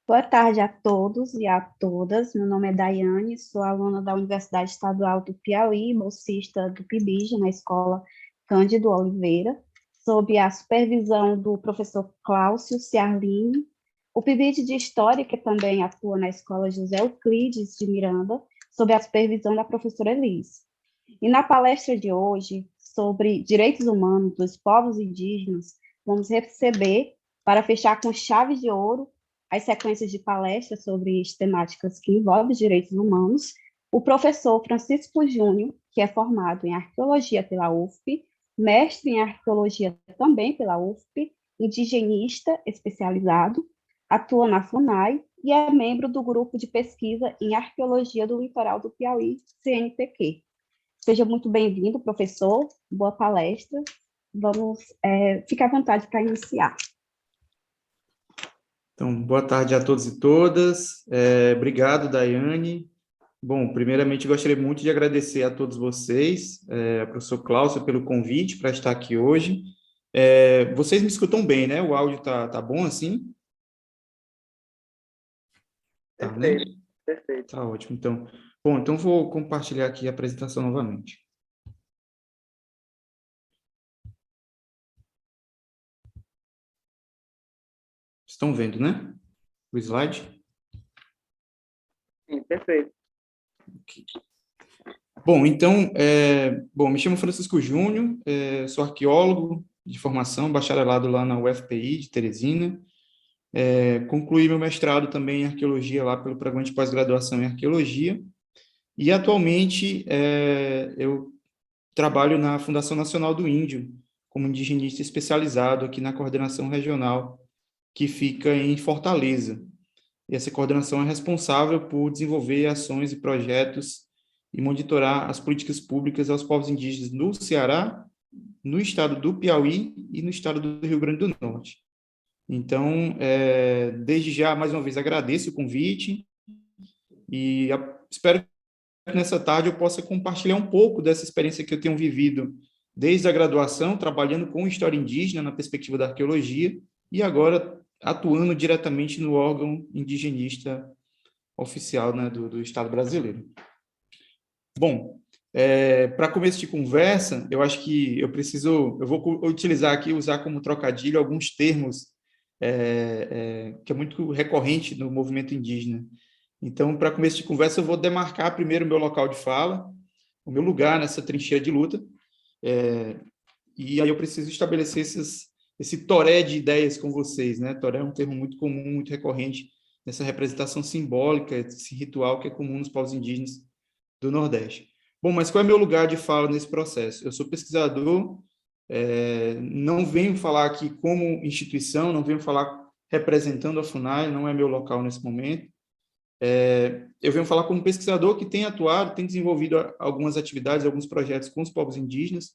Boa tarde a todos e a todas. Meu nome é Daiane, sou aluna da Universidade Estadual do Piauí, bolsista do PIBIJ na Escola Cândido Oliveira, sob a supervisão do professor Cláudio Ciarline. O PIBIJ de História, que também atua na Escola José Euclides de Miranda, sob a supervisão da professora Elis. E na palestra de hoje, sobre direitos humanos dos povos indígenas, vamos receber, para fechar com chave de ouro, as sequências de palestras sobre as temáticas que envolvem os direitos humanos, o professor Francisco Júnior, que é formado em arqueologia pela UFP, mestre em arqueologia também pela UFP, indigenista especializado, atua na FUNAI e é membro do grupo de pesquisa em arqueologia do litoral do Piauí, CNPq. Seja muito bem-vindo, professor. Boa palestra. Vamos, ficar à vontade para iniciar. Então, boa tarde a todos e todas. Obrigado, Daiane. Bom, primeiramente, gostaria muito de agradecer a todos vocês, ao professor Cláudio, pelo convite para estar aqui hoje. Vocês me escutam bem, né? O áudio tá bom assim? Tá, né? Perfeito, perfeito. Tá ótimo. Então, bom, então vou compartilhar aqui a apresentação novamente. Estão vendo, né? O slide? Sim, perfeito. Ok. Bom, então, me chamo Francisco Júnior, sou arqueólogo de formação, bacharelado lá na UFPI de Teresina. Concluí meu mestrado também em arqueologia lá pelo programa de pós-graduação em arqueologia. E atualmente eu trabalho na Fundação Nacional do Índio, como indigenista especializado aqui na coordenação regional, que fica em Fortaleza. E essa coordenação é responsável por desenvolver ações e projetos e monitorar as políticas públicas aos povos indígenas no Ceará, no estado do Piauí e no estado do Rio Grande do Norte. Então, desde já, mais uma vez, agradeço o convite e espero que nessa tarde eu possa compartilhar um pouco dessa experiência que eu tenho vivido desde a graduação, trabalhando com história indígena na perspectiva da arqueologia e agora atuando diretamente no órgão indigenista oficial, né, do Estado brasileiro. Bom, para começo de conversa, eu acho que eu vou utilizar aqui, usar como trocadilho alguns termos que é muito recorrente no movimento indígena. Então, para começo de conversa, eu vou demarcar primeiro o meu local de fala, o meu lugar nessa trincheira de luta, e aí eu preciso estabelecer esse toré de ideias com vocês, né? Toré é um termo muito comum, muito recorrente nessa representação simbólica, esse ritual que é comum nos povos indígenas do Nordeste. Bom, mas qual é meu lugar de fala nesse processo? Eu sou pesquisador, não venho falar aqui como instituição, não venho falar representando a FUNAI, não é meu local nesse momento. Eu venho falar como pesquisador que tem atuado, tem desenvolvido algumas atividades, alguns projetos com os povos indígenas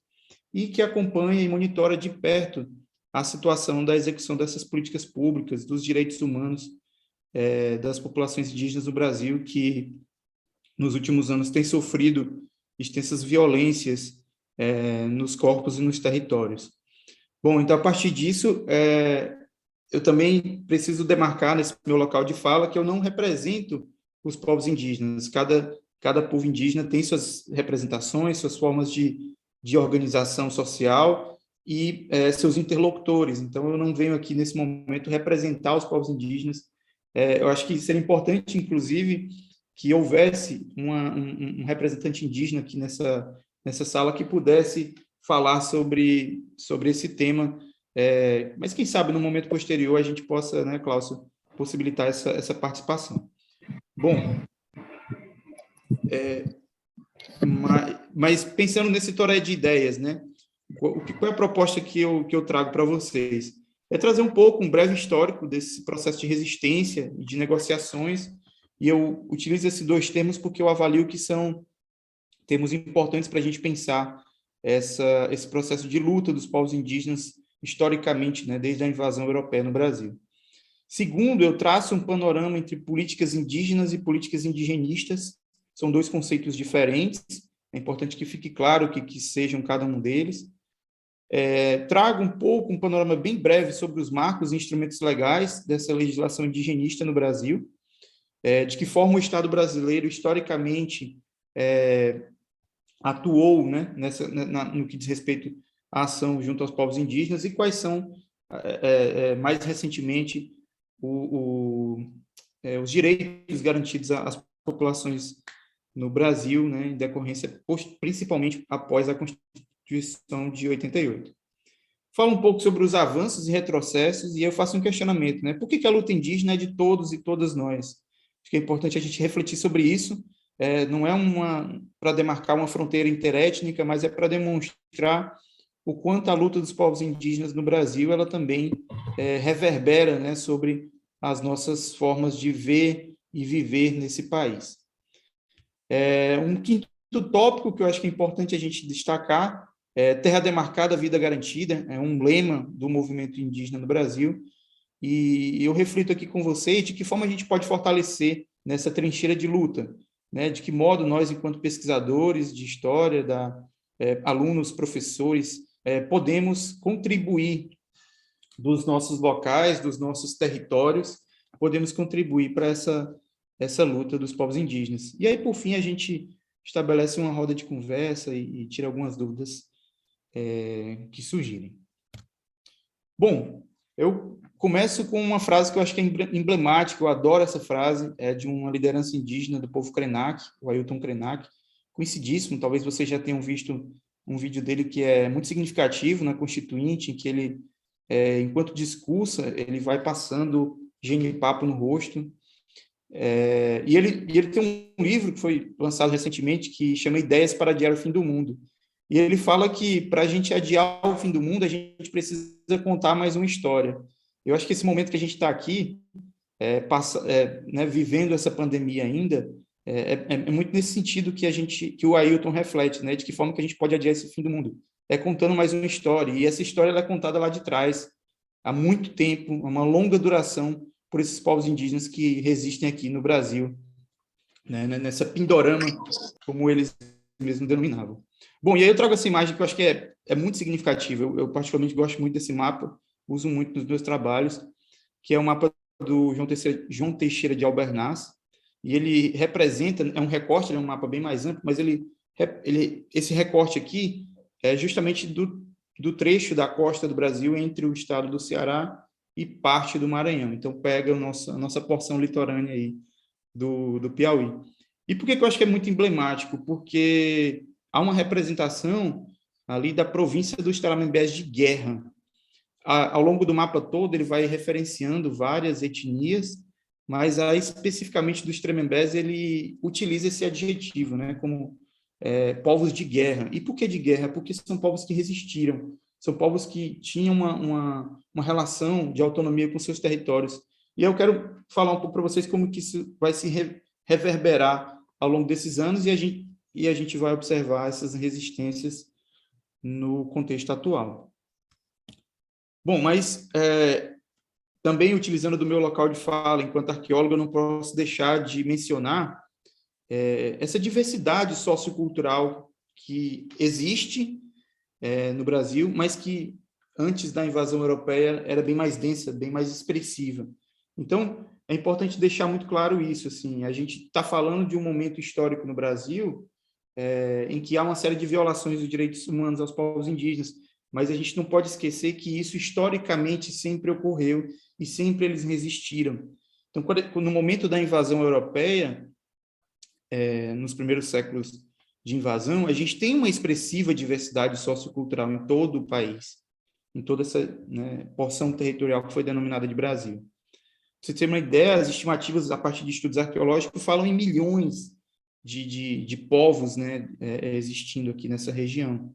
e que acompanha e monitora de perto a situação da execução dessas políticas públicas, dos direitos humanos das populações indígenas do Brasil, que nos últimos anos têm sofrido extensas violências nos corpos e nos territórios. Bom, então, a partir disso, eu também preciso demarcar nesse meu local de fala que eu não represento os povos indígenas. Cada povo indígena tem suas representações, suas formas de organização social e seus interlocutores. Então, eu não venho aqui, nesse momento, representar os povos indígenas. Eu acho que seria importante, inclusive, que houvesse um representante indígena aqui nessa sala que pudesse falar sobre esse tema, mas quem sabe no momento posterior a gente possa, né, Cláudio, possibilitar essa participação. Bom, mas pensando nesse toré de ideias, né, qual é a proposta que eu trago para vocês? É trazer um pouco, um breve histórico desse processo de resistência e de negociações, e eu utilizo esses dois termos porque eu avalio que são termos importantes para a gente pensar esse processo de luta dos povos indígenas historicamente, né, desde a invasão europeia no Brasil. Segundo, eu traço um panorama entre políticas indígenas e políticas indigenistas. São dois conceitos diferentes. É importante que fique claro que sejam cada um deles. trago um panorama bem breve sobre os marcos e instrumentos legais dessa legislação indigenista no Brasil, de que forma o Estado brasileiro, historicamente, atuou, né, no que diz respeito à ação junto aos povos indígenas e quais são, mais recentemente, os direitos garantidos às populações no Brasil, né, em decorrência, principalmente após a Constituição de 88. Falo um pouco sobre os avanços e retrocessos e eu faço um questionamento, né? Por que a luta indígena é de todos e todas nós? Acho que é importante a gente refletir sobre isso. Não é para demarcar uma fronteira interétnica, mas é para demonstrar o quanto a luta dos povos indígenas no Brasil ela também reverbera, né, sobre as nossas formas de ver e viver nesse país. Um quinto tópico que eu acho que é importante a gente destacar é Terra Demarcada, Vida Garantida, é um lema do movimento indígena no Brasil, e eu reflito aqui com vocês de que forma a gente pode fortalecer nessa trincheira de luta, né? De que modo nós, enquanto pesquisadores de história, alunos, professores, podemos contribuir dos nossos locais, dos nossos territórios, podemos contribuir para essa luta dos povos indígenas. E aí, por fim, a gente estabelece uma roda de conversa e tira algumas dúvidas que surgirem. Bom, eu começo com uma frase que eu acho que é emblemática, eu adoro essa frase, é de uma liderança indígena do povo Krenak, o Ailton Krenak, conhecidíssimo, talvez vocês já tenham visto um vídeo dele que é muito significativo na Constituinte, em que ele, enquanto discursa, ele vai passando genipapo no rosto, e ele tem um livro que foi lançado recentemente que chama Ideias para Adiar o Fim do Mundo. E ele fala que para a gente adiar o fim do mundo, a gente precisa contar mais uma história. Eu acho que esse momento que a gente está aqui, né, vivendo essa pandemia ainda, é muito nesse sentido que o Ailton reflete, né, de que forma que a gente pode adiar esse fim do mundo. É contando mais uma história, e essa história ela é contada lá de trás, há muito tempo, uma longa duração, por esses povos indígenas que resistem aqui no Brasil, né, nessa pindorama, como eles mesmos denominavam. Bom, e aí eu trago essa imagem que eu acho que é muito significativa. Eu particularmente gosto muito desse mapa, uso muito nos meus trabalhos, que é o mapa do João Teixeira de Albernaz, e ele representa, é um recorte, ele é um mapa bem mais amplo, mas esse recorte aqui é justamente do trecho da costa do Brasil entre o estado do Ceará e parte do Maranhão. Então, pega a nossa porção litorânea aí do Piauí. E por que eu acho que é muito emblemático? Porque há uma representação ali da província dos Tremembés de guerra. Ao longo do mapa todo, ele vai referenciando várias etnias, mas aí, especificamente dos Tremembés, ele utiliza esse adjetivo, né, como povos de guerra. E por que de guerra? Porque são povos que resistiram, são povos que tinham uma relação de autonomia com seus territórios. E eu quero falar um pouco para vocês como que isso vai se reverberar ao longo desses anos e a gente vai observar essas resistências no contexto atual. Bom, mas também utilizando do meu local de fala, enquanto arqueólogo, eu não posso deixar de mencionar essa diversidade sociocultural que existe no Brasil, mas que antes da invasão europeia era bem mais densa, bem mais expressiva. Então, é importante deixar muito claro isso. Assim, a gente está falando de um momento histórico no Brasil em que há uma série de violações dos direitos humanos aos povos indígenas, mas a gente não pode esquecer que isso historicamente sempre ocorreu e sempre eles resistiram. Então, no momento da invasão europeia, nos primeiros séculos de invasão, a gente tem uma expressiva diversidade sociocultural em todo o país, em toda essa, né, porção territorial que foi denominada de Brasil. Pra você ter uma ideia, as estimativas a partir de estudos arqueológicos falam em milhões de povos, né, existindo aqui nessa região.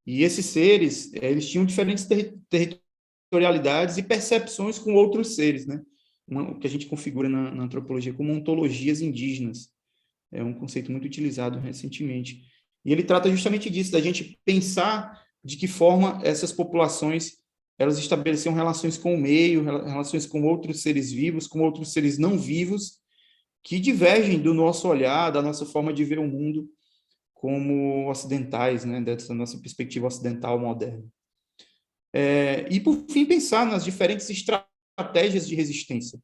E esses seres, eles tinham diferentes territorialidades e percepções com outros seres, né? O que a gente configura na antropologia como ontologias indígenas. É um conceito muito utilizado recentemente. E ele trata justamente disso, da gente pensar de que forma essas populações elas estabeleciam relações com o meio, relações com outros seres vivos, com outros seres não vivos, que divergem do nosso olhar, da nossa forma de ver o mundo como ocidentais, né, dessa nossa perspectiva ocidental moderna. E, por fim, pensar nas diferentes estratégias de resistência.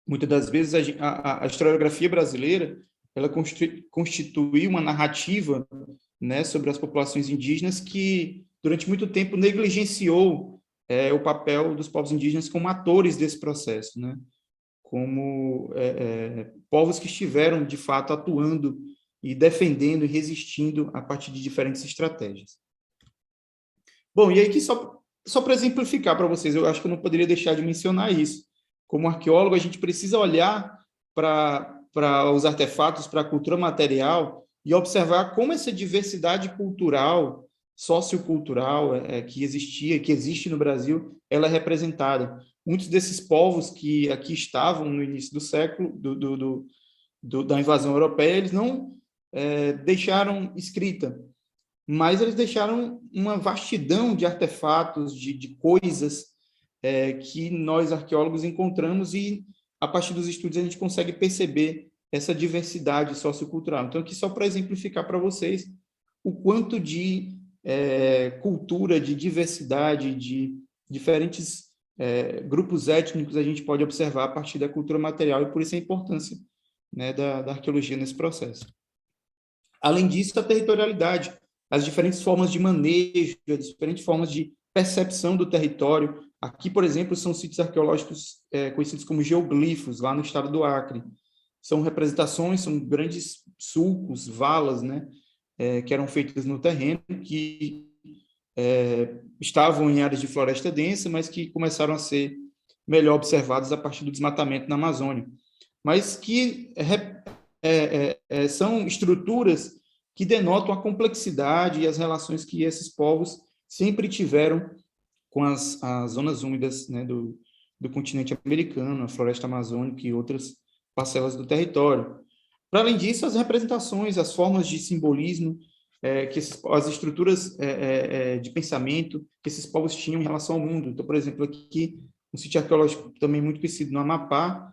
Muitas das vezes, a historiografia brasileira ela constitui uma narrativa, né, sobre as populações indígenas que, durante muito tempo, negligenciou o papel dos povos indígenas como atores desse processo, né, como povos que estiveram, de fato, atuando e defendendo e resistindo a partir de diferentes estratégias. Bom, e aqui só para exemplificar para vocês, eu acho que eu não poderia deixar de mencionar isso. Como arqueólogo, a gente precisa olhar para os artefatos, para a cultura material e observar como essa diversidade cultural, sociocultural que existia, que existe no Brasil, ela é representada. Muitos desses povos que aqui estavam no início do século, da invasão europeia, eles não deixaram escrita, mas eles deixaram uma vastidão de artefatos, de coisas que nós, arqueólogos, encontramos e, a partir dos estudos, a gente consegue perceber essa diversidade sociocultural. Então, aqui só para exemplificar para vocês o quanto de cultura, de diversidade, de diferentes grupos étnicos a gente pode observar a partir da cultura material, e por isso a importância, né, da arqueologia nesse processo. Além disso, a territorialidade, as diferentes formas de manejo, as diferentes formas de percepção do território. Aqui, por exemplo, são sítios arqueológicos conhecidos como geoglifos, lá no estado do Acre. São representações, são grandes sulcos, valas, né, que eram feitas no terreno, que estavam em áreas de floresta densa, mas que começaram a ser melhor observados a partir do desmatamento na Amazônia. Mas que são estruturas que denotam a complexidade e as relações que esses povos sempre tiveram com as zonas úmidas, né, do continente americano, a floresta amazônica e outras parcelas do território. Para além disso, as representações, as formas de simbolismo, as estruturas de pensamento que esses povos tinham em relação ao mundo. Então, por exemplo, aqui, um sítio arqueológico também muito conhecido no Amapá,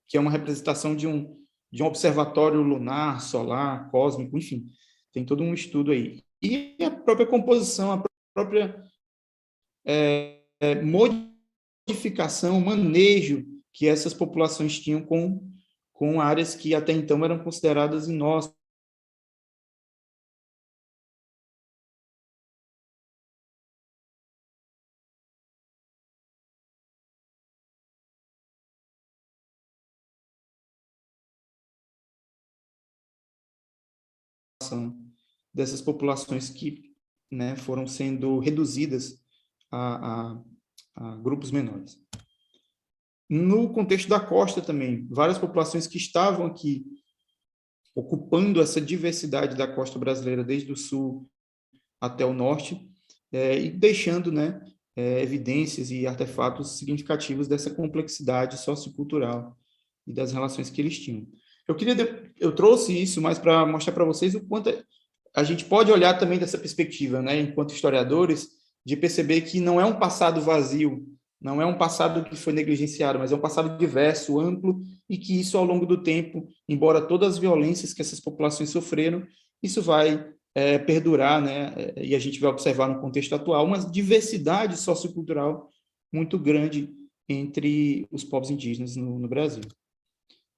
que é uma representação de um observatório lunar, solar, cósmico, enfim, tem todo um estudo aí. E a própria composição, a própria modificação, manejo que essas populações tinham com áreas que até então eram consideradas inóspitas. Dessas populações que, né, foram sendo reduzidas a grupos menores. No contexto da costa também, várias populações que estavam aqui ocupando essa diversidade da costa brasileira, desde o sul até o norte, e deixando, né, evidências e artefatos significativos dessa complexidade sociocultural e das relações que eles tinham. Eu trouxe isso mais para mostrar para vocês o quanto a gente pode olhar também dessa perspectiva, né, enquanto historiadores, de perceber que não é um passado vazio, não é um passado que foi negligenciado, mas é um passado diverso, amplo, e que isso, ao longo do tempo, embora todas as violências que essas populações sofreram, isso vai perdurar, né, e a gente vai observar no contexto atual uma diversidade sociocultural muito grande entre os povos indígenas no Brasil.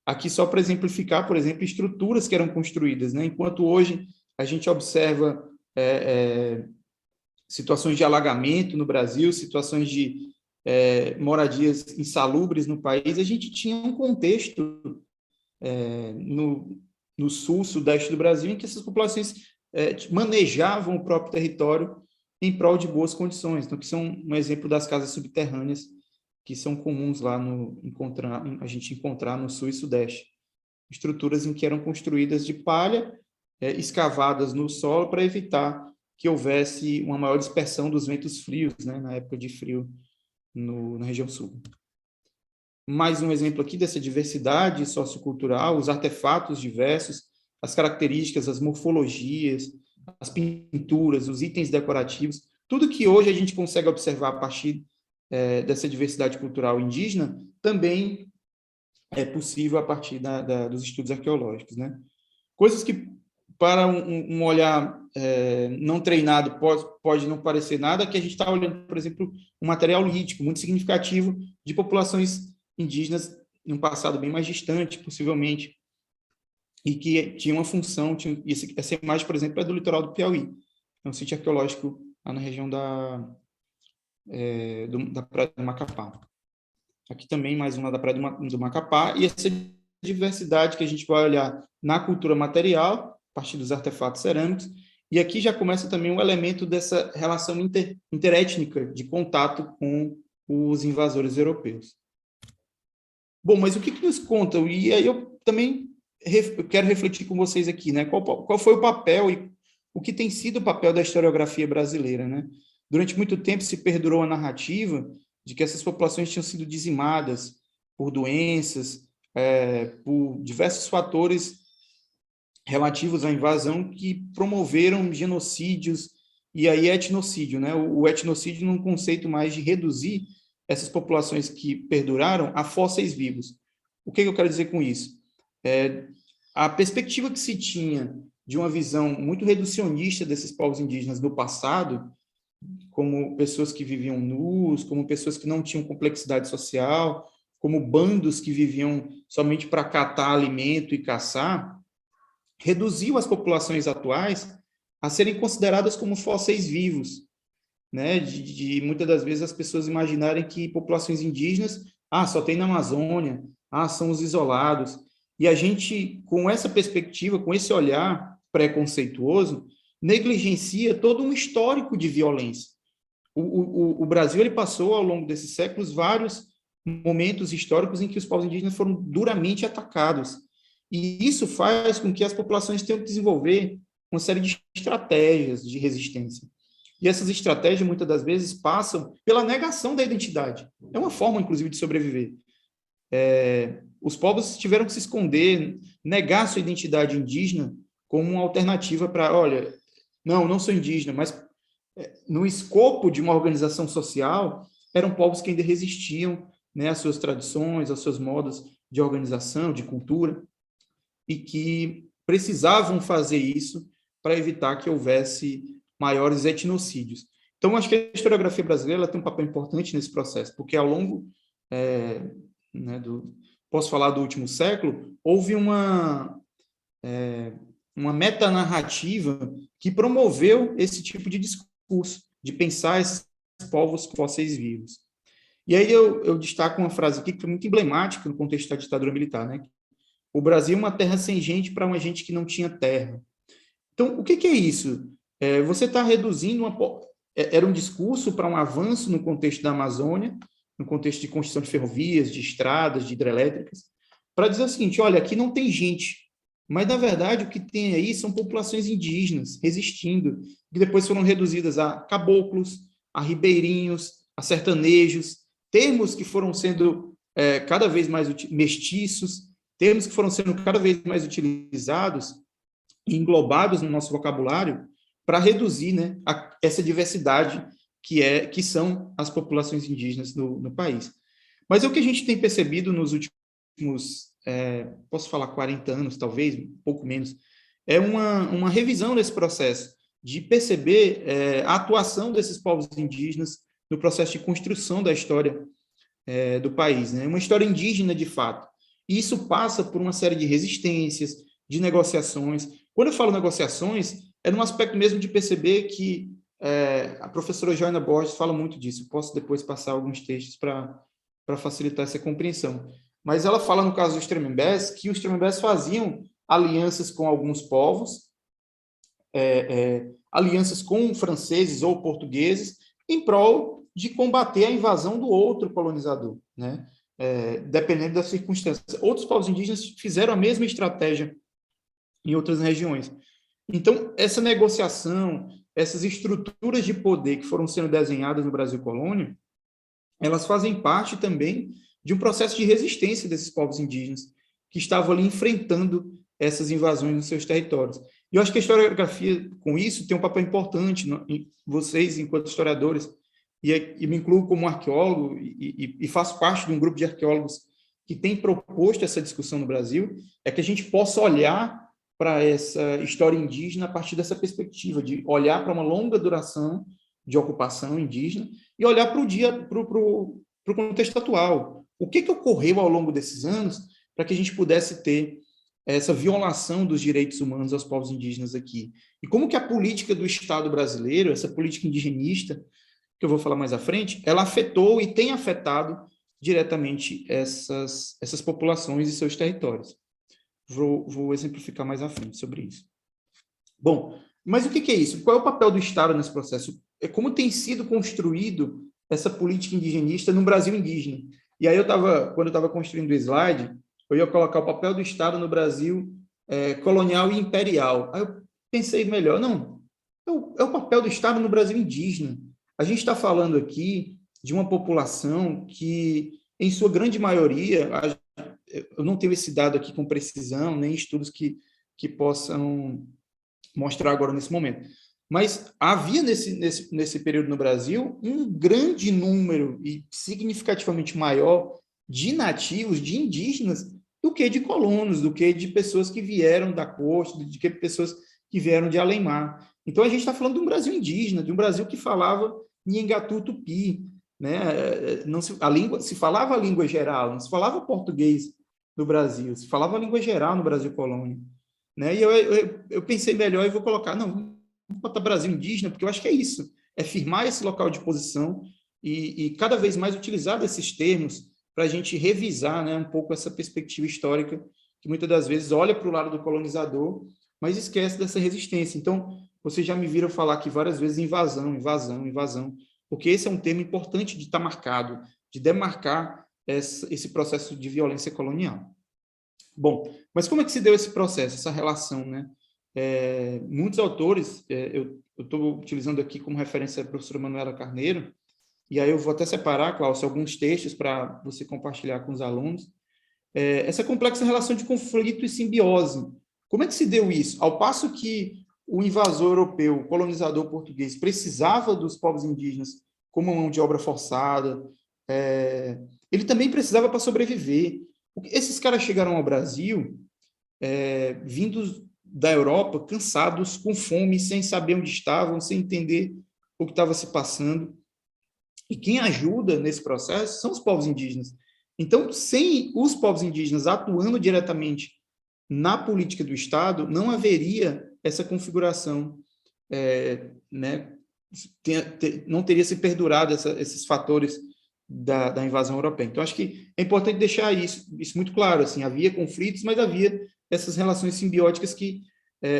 Aqui, só para exemplificar, por exemplo, estruturas que eram construídas, né? Enquanto hoje a gente observa situações de alagamento no Brasil, situações de moradias insalubres no país, a gente tinha um contexto no sul, sudeste do Brasil, em que essas populações manejavam o próprio território em prol de boas condições. Então, que são um exemplo das casas subterrâneas que são comuns lá a gente encontrar no sul e sudeste. Estruturas em que eram construídas de palha, escavadas no solo para evitar que houvesse uma maior dispersão dos ventos frios, né, na época de frio na região sul. Mais um exemplo aqui dessa diversidade sociocultural, os artefatos diversos, as características, as morfologias, as pinturas, os itens decorativos, tudo que hoje a gente consegue observar a partir dessa diversidade cultural indígena, também é possível a partir dos estudos arqueológicos, né? Coisas que para um olhar não treinado, pode não parecer nada, que a gente está olhando, por exemplo, um material lítico muito significativo de populações indígenas em um passado bem mais distante, possivelmente, e que tinha uma função, essa imagem, por exemplo, é do litoral do Piauí, é um sítio arqueológico lá na região da Praia do Macapá. Aqui também mais uma da Praia do Macapá, e essa diversidade que a gente vai olhar na cultura material, a partir dos artefatos cerâmicos, e aqui já começa também um elemento dessa relação interétnica de contato com os invasores europeus. Bom, mas o que nos conta? E aí eu também quero refletir com vocês aqui, né? Qual foi o papel e o que tem sido o papel da historiografia brasileira, né? Durante muito tempo se perdurou a narrativa de que essas populações tinham sido dizimadas por doenças, por diversos fatores relativos à invasão que promoveram genocídios e aí etnocídio, né? O etnocídio num conceito mais de reduzir essas populações que perduraram a fósseis vivos. O que eu quero dizer com isso? A perspectiva que se tinha de uma visão muito reducionista desses povos indígenas do passado, como pessoas que viviam nus, como pessoas que não tinham complexidade social, como bandos que viviam somente para catar alimento e caçar, reduziu as populações atuais a serem consideradas como fósseis vivos, né? De muitas das vezes as pessoas imaginarem que populações indígenas, só tem na Amazônia, são os isolados. E a gente, com essa perspectiva, com esse olhar preconceituoso, negligencia todo um histórico de violência. O Brasil ele passou, ao longo desses séculos, vários momentos históricos em que os povos indígenas foram duramente atacados. E isso faz com que as populações tenham que desenvolver uma série de estratégias de resistência. E essas estratégias, muitas das vezes, passam pela negação da identidade. É uma forma, inclusive, de sobreviver. Os povos tiveram que se esconder, negar sua identidade indígena como uma alternativa para, olha, não sou indígena, mas no escopo de uma organização social, eram povos que ainda resistiam, né, às suas tradições, aos seus modos de organização, de cultura, e que precisavam fazer isso para evitar que houvesse maiores etnocídios. Então, acho que a historiografia brasileira tem um papel importante nesse processo, porque ao longo, posso falar do último século, houve uma metanarrativa que promoveu esse tipo de discurso, de pensar esses povos fósseis vivos. E aí eu destaco uma frase aqui que foi muito emblemática no contexto da ditadura militar, né? O Brasil é uma terra sem gente para uma gente que não tinha terra. Então, o que é isso? Você está reduzindo era um discurso para um avanço no contexto da Amazônia, no contexto de construção de ferrovias, de estradas, de hidrelétricas, para dizer o seguinte, olha, aqui não tem gente, mas, na verdade, o que tem aí são populações indígenas resistindo, que depois foram reduzidas a caboclos, a ribeirinhos, a sertanejos, termos que foram sendo cada vez mais mestiços, termos que foram sendo cada vez mais utilizados e englobados no nosso vocabulário para reduzir, né, essa diversidade que são as populações indígenas no país. Mas o que a gente tem percebido nos últimos, posso falar 40 anos, talvez, um pouco menos, é uma revisão desse processo, de perceber a atuação desses povos indígenas no processo de construção da história do país, né? Uma história indígena, de fato. E isso passa por uma série de resistências, de negociações. Quando eu falo negociações, é num aspecto mesmo de perceber que a professora Joana Borges fala muito disso. Eu posso depois passar alguns textos para facilitar essa compreensão. Mas ela fala, no caso dos Tremembés, que os Tremembés faziam alianças com alguns povos, alianças com franceses ou portugueses, em prol de combater a invasão do outro colonizador, né? Dependendo das circunstâncias. Outros povos indígenas fizeram a mesma estratégia em outras regiões. Então, essa negociação, essas estruturas de poder que foram sendo desenhadas no Brasil colônia, elas fazem parte também de um processo de resistência desses povos indígenas que estavam ali enfrentando essas invasões nos seus territórios. E eu acho que a historiografia, com isso, tem um papel importante, vocês, enquanto historiadores, e me incluo como arqueólogo e faço parte de um grupo de arqueólogos que tem proposto essa discussão no Brasil, é que a gente possa olhar para essa história indígena a partir dessa perspectiva, de olhar para uma longa duração de ocupação indígena e olhar para o contexto atual. O que ocorreu ao longo desses anos para que a gente pudesse ter essa violação dos direitos humanos aos povos indígenas aqui? E como que a política do Estado brasileiro, essa política indigenista, que eu vou falar mais à frente, ela afetou e tem afetado diretamente essas populações e seus territórios. Vou exemplificar mais à frente sobre isso. Bom, mas o que é isso? Qual é o papel do Estado nesse processo? Como tem sido construído essa política indigenista no Brasil indígena? E aí quando eu estava construindo o slide, eu ia colocar o papel do Estado no Brasil colonial e imperial. Aí eu pensei melhor, não, é o papel do Estado no Brasil indígena. A gente está falando aqui de uma população que, em sua grande maioria, eu não tenho esse dado aqui com precisão, nem estudos que possam mostrar agora nesse momento, mas havia nesse período no Brasil um grande número e significativamente maior de nativos, de indígenas, do que de colonos, do que de pessoas que vieram da costa, de que pessoas que vieram de além-mar. Então, a gente está falando de um Brasil indígena, de um Brasil que falava Nhengatu Tupi, né? Não se falava a língua geral, não se falava português no Brasil, se falava a língua geral no Brasil colônia, né? E eu pensei melhor e vou colocar, não, vamos botar Brasil indígena, porque eu acho que é isso, é firmar esse local de posição e cada vez mais utilizar desses termos para a gente revisar, né, um pouco essa perspectiva histórica que muitas das vezes olha para o lado do colonizador, mas esquece dessa resistência. Então, vocês já me viram falar aqui várias vezes invasão, porque esse é um tema importante de estar marcado, de demarcar esse processo de violência colonial. Bom, mas como é que se deu esse processo, essa relação, né? Muitos autores, eu estou utilizando aqui como referência a professora Manuela Carneiro, e aí eu vou até separar, Cláudio, alguns textos para você compartilhar com os alunos, essa complexa relação de conflito e simbiose. Como é que se deu isso? Ao passo que o invasor europeu, o colonizador português, precisava dos povos indígenas como mão de obra forçada, ele também precisava para sobreviver. Esses caras chegaram ao Brasil vindos da Europa, cansados, com fome, sem saber onde estavam, sem entender o que estava se passando. E quem ajuda nesse processo são os povos indígenas. Então, sem os povos indígenas atuando diretamente na política do Estado, não haveria essa configuração, né? Não teria se perdurado esses fatores da invasão europeia. Então, acho que é importante deixar isso muito claro. Assim, havia conflitos, mas havia essas relações simbióticas que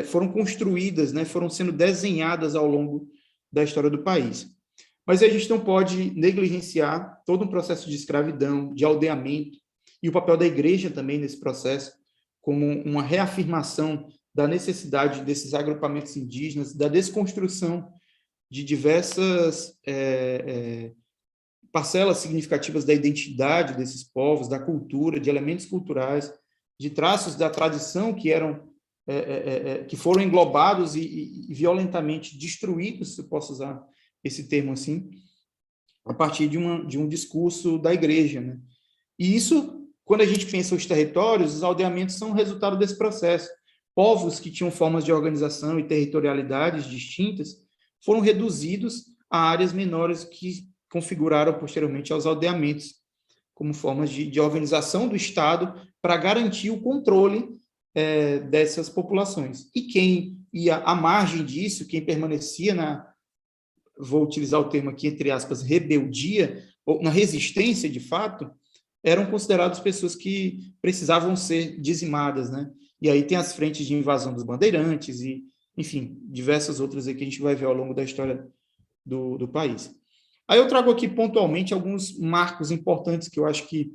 foram construídas, né? Foram sendo desenhadas ao longo da história do país. Mas a gente não pode negligenciar todo um processo de escravidão, de aldeamento, e o papel da igreja também nesse processo, como uma reafirmação da necessidade desses agrupamentos indígenas, da desconstrução de diversas parcelas significativas da identidade desses povos, da cultura, de elementos culturais, de traços da tradição que foram englobados e violentamente destruídos, se eu posso usar esse termo assim, a partir de um discurso da igreja, né? E isso, quando a gente pensa os territórios, os aldeamentos são resultado desse processo. Povos que tinham formas de organização e territorialidades distintas foram reduzidos a áreas menores que configuraram posteriormente aos aldeamentos, como formas de organização do Estado para garantir o controle dessas populações. E quem ia à margem disso, quem permanecia vou utilizar o termo aqui, entre aspas, rebeldia, ou na resistência, de fato, eram consideradas pessoas que precisavam ser dizimadas, né? E aí tem as frentes de invasão dos bandeirantes e, enfim, diversas outras aí que a gente vai ver ao longo da história do país. Aí eu trago aqui pontualmente alguns marcos importantes que eu acho que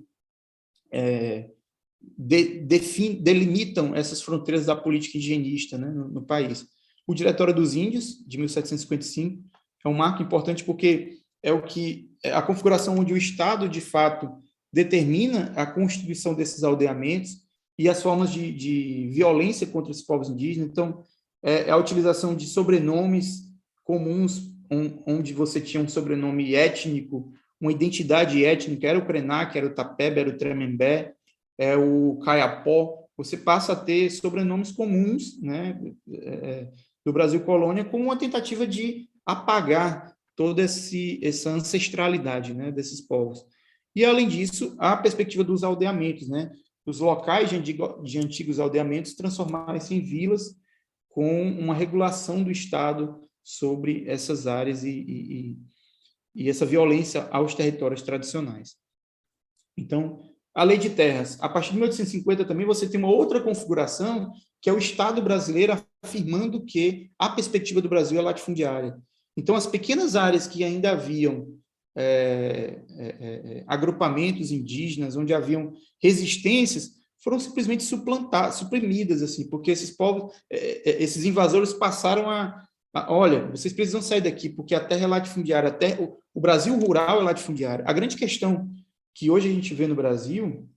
delimitam essas fronteiras da política higienista, né, no país. O Diretório dos Índios, de 1755, é um marco importante porque é a configuração onde o Estado, de fato, determina a constituição desses aldeamentos e as formas de violência contra os povos indígenas. Então, a utilização de sobrenomes comuns, onde você tinha um sobrenome étnico, uma identidade étnica, era o Krenak, era o Tapebe, era o Tremembé, o Caiapó, você passa a ter sobrenomes comuns, né, do Brasil colônia, como uma tentativa de apagar toda essa ancestralidade, né, desses povos. E, além disso, a perspectiva dos aldeamentos, né, os locais de antigos aldeamentos transformarem-se em vilas com uma regulação do Estado sobre essas áreas e essa violência aos territórios tradicionais. Então, a Lei de Terras, a partir de 1850 também você tem uma outra configuração, que é o Estado brasileiro afirmando que a perspectiva do Brasil é latifundiária. Então, as pequenas áreas que ainda haviam agrupamentos indígenas, onde haviam resistências, foram simplesmente suprimidas, assim, porque esses povos, esses invasores passaram olha, vocês precisam sair daqui, porque a terra é latifundiária, o Brasil rural é latifundiário. A grande questão que hoje a gente vê no Brasil,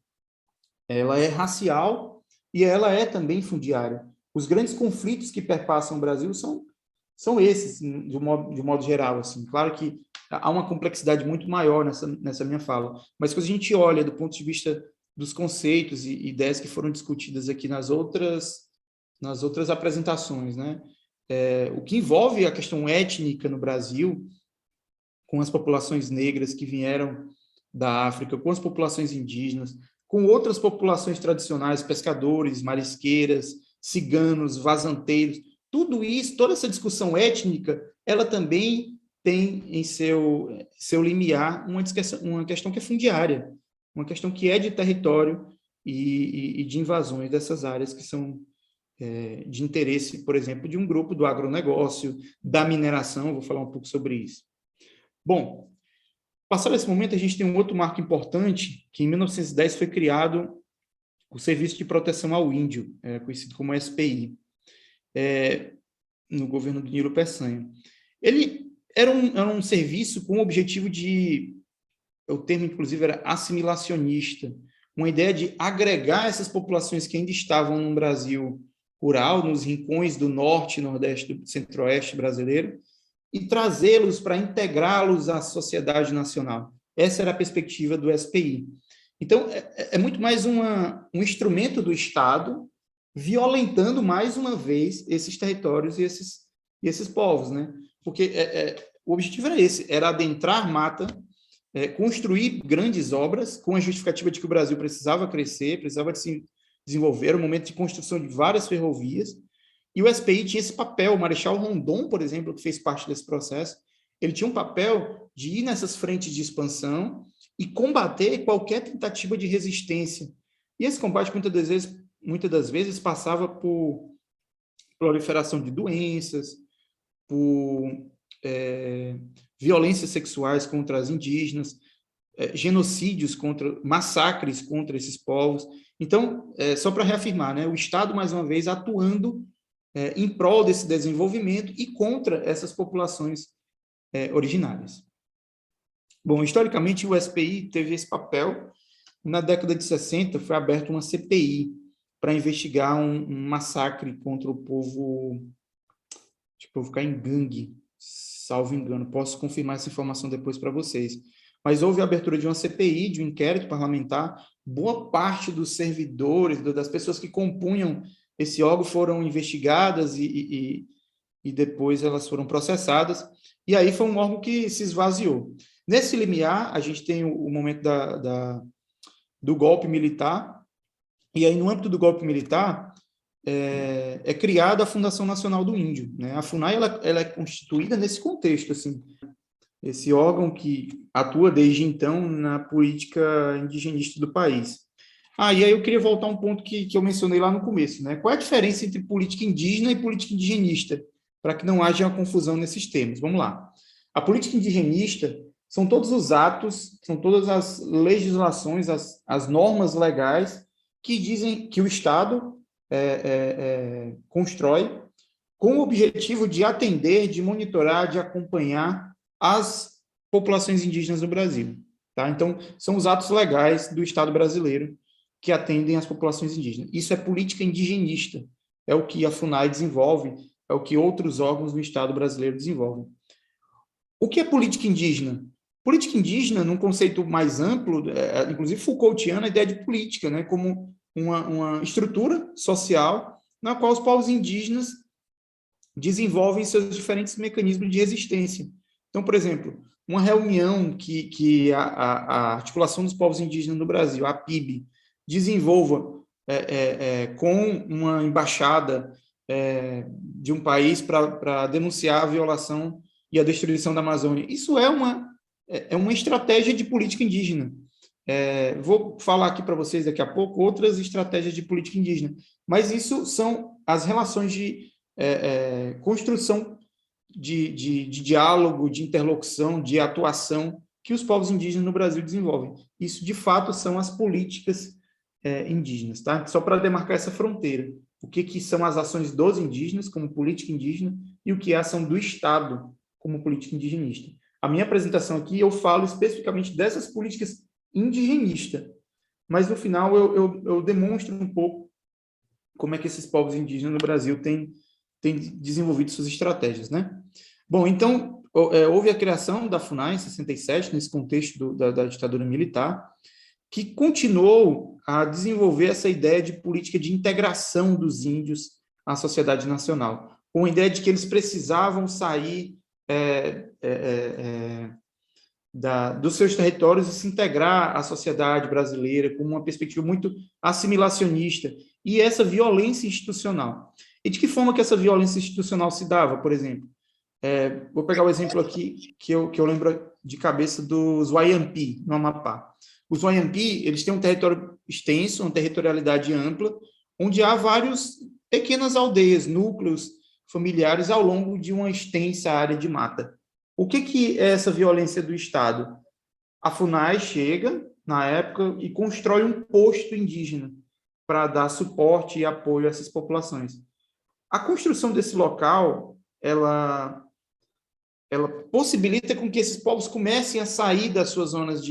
ela é racial e ela é também fundiária. Os grandes conflitos que perpassam o Brasil são esses, de modo geral, assim. Claro que há uma complexidade muito maior nessa minha fala, mas quando a gente olha do ponto de vista dos conceitos e ideias que foram discutidas aqui nas outras apresentações, né? O que envolve a questão étnica no Brasil, com as populações negras que vieram da África, com as populações indígenas, com outras populações tradicionais, pescadores, marisqueiras, ciganos, vazanteiros, tudo isso, toda essa discussão étnica, ela também tem em seu limiar uma questão que é fundiária, uma questão que é de território e de invasões dessas áreas que são de interesse, por exemplo, de um grupo do agronegócio, da mineração, vou falar um pouco sobre isso. Bom, passado esse momento, a gente tem um outro marco importante, que em 1910 foi criado o Serviço de Proteção ao Índio, conhecido como SPI, no governo do Nilo Peçanha. Ele era um serviço com o objetivo o termo, inclusive, era assimilacionista, uma ideia de agregar essas populações que ainda estavam no Brasil rural, nos rincões do norte, nordeste, do centro-oeste brasileiro, e trazê-los para integrá-los à sociedade nacional. Essa era a perspectiva do SPI. Então, é muito mais um instrumento do Estado violentando, mais uma vez, esses territórios e esses povos, né? Porque o objetivo era esse, era adentrar mata, construir grandes obras, com a justificativa de que o Brasil precisava crescer, precisava de se desenvolver, era um momento de construção de várias ferrovias, e o SPI tinha esse papel. O Marechal Rondon, por exemplo, que fez parte desse processo, ele tinha um papel de ir nessas frentes de expansão e combater qualquer tentativa de resistência. E esse combate, muitas das vezes passava por proliferação de doenças, por violências sexuais contra as indígenas, genocídios, massacres contra esses povos. Então, só para reafirmar, né, o Estado, mais uma vez, atuando em prol desse desenvolvimento e contra essas populações originárias. Bom, historicamente, o SPI teve esse papel. Na década de 60, foi aberta uma CPI para investigar um massacre contra o povo, acho que o povo Caingangue, salvo engano. Posso confirmar essa informação depois para vocês. Mas houve a abertura de uma CPI, de um inquérito parlamentar. Boa parte dos servidores, das pessoas que compunham esse órgão foram investigadas e depois elas foram processadas. E aí foi um órgão que se esvaziou. Nesse limiar, a gente tem o momento do golpe militar, e aí, no âmbito do golpe militar, é criada a Fundação Nacional do Índio, né? A FUNAI ela é constituída nesse contexto, assim, esse órgão que atua desde então na política indigenista do país. E aí eu queria voltar a um ponto que eu mencionei lá no começo, né? Qual é a diferença entre política indígena e política indigenista, para que não haja uma confusão nesses termos? Vamos lá. A política indigenista são todos os atos, são todas as legislações, as normas legais que dizem que o Estado constrói com o objetivo de atender, de monitorar, de acompanhar as populações indígenas do Brasil. Tá? Então, são os atos legais do Estado brasileiro que atendem as populações indígenas. Isso é política indigenista, é o que a FUNAI desenvolve, é o que outros órgãos do Estado brasileiro desenvolvem. O que é política indígena? Política indígena, num conceito mais amplo, inclusive Foucaultiano, a ideia de política, né, como uma estrutura social na qual os povos indígenas desenvolvem seus diferentes mecanismos de resistência. Então, por exemplo, uma reunião que a Articulação dos Povos Indígenas no Brasil, a PIB, desenvolva com uma embaixada de um país para denunciar a violação e a destruição da Amazônia. Isso é uma estratégia de política indígena. Vou falar aqui para vocês daqui a pouco outras estratégias de política indígena, mas isso são as relações de construção de diálogo, de interlocução, de atuação que os povos indígenas no Brasil desenvolvem. Isso, de fato, são as políticas indígenas, tá? Só para demarcar essa fronteira. O que são as ações dos indígenas como política indígena e o que é a ação do Estado como política indigenista. A minha apresentação aqui, eu falo especificamente dessas políticas indigenistas, mas no final eu demonstro um pouco como é que esses povos indígenas no Brasil têm desenvolvido suas estratégias, né? Bom, então, houve a criação da FUNAI em 67, nesse contexto da ditadura militar, que continuou a desenvolver essa ideia de política de integração dos índios à sociedade nacional, com a ideia de que eles precisavam sair dos seus territórios e se integrar à sociedade brasileira com uma perspectiva muito assimilacionista e essa violência institucional. E de que forma que essa violência institucional se dava, por exemplo? Vou pegar o exemplo aqui que eu lembro de cabeça dos Wayampi, no Amapá. Os Wayampi, eles têm um território extenso, uma territorialidade ampla, onde há várias pequenas aldeias, núcleos familiares ao longo de uma extensa área de mata. O que é essa violência do Estado? A FUNAI chega, na época, e constrói um posto indígena para dar suporte e apoio a essas populações. A construção desse local, ela possibilita com que esses povos comecem a sair das suas zonas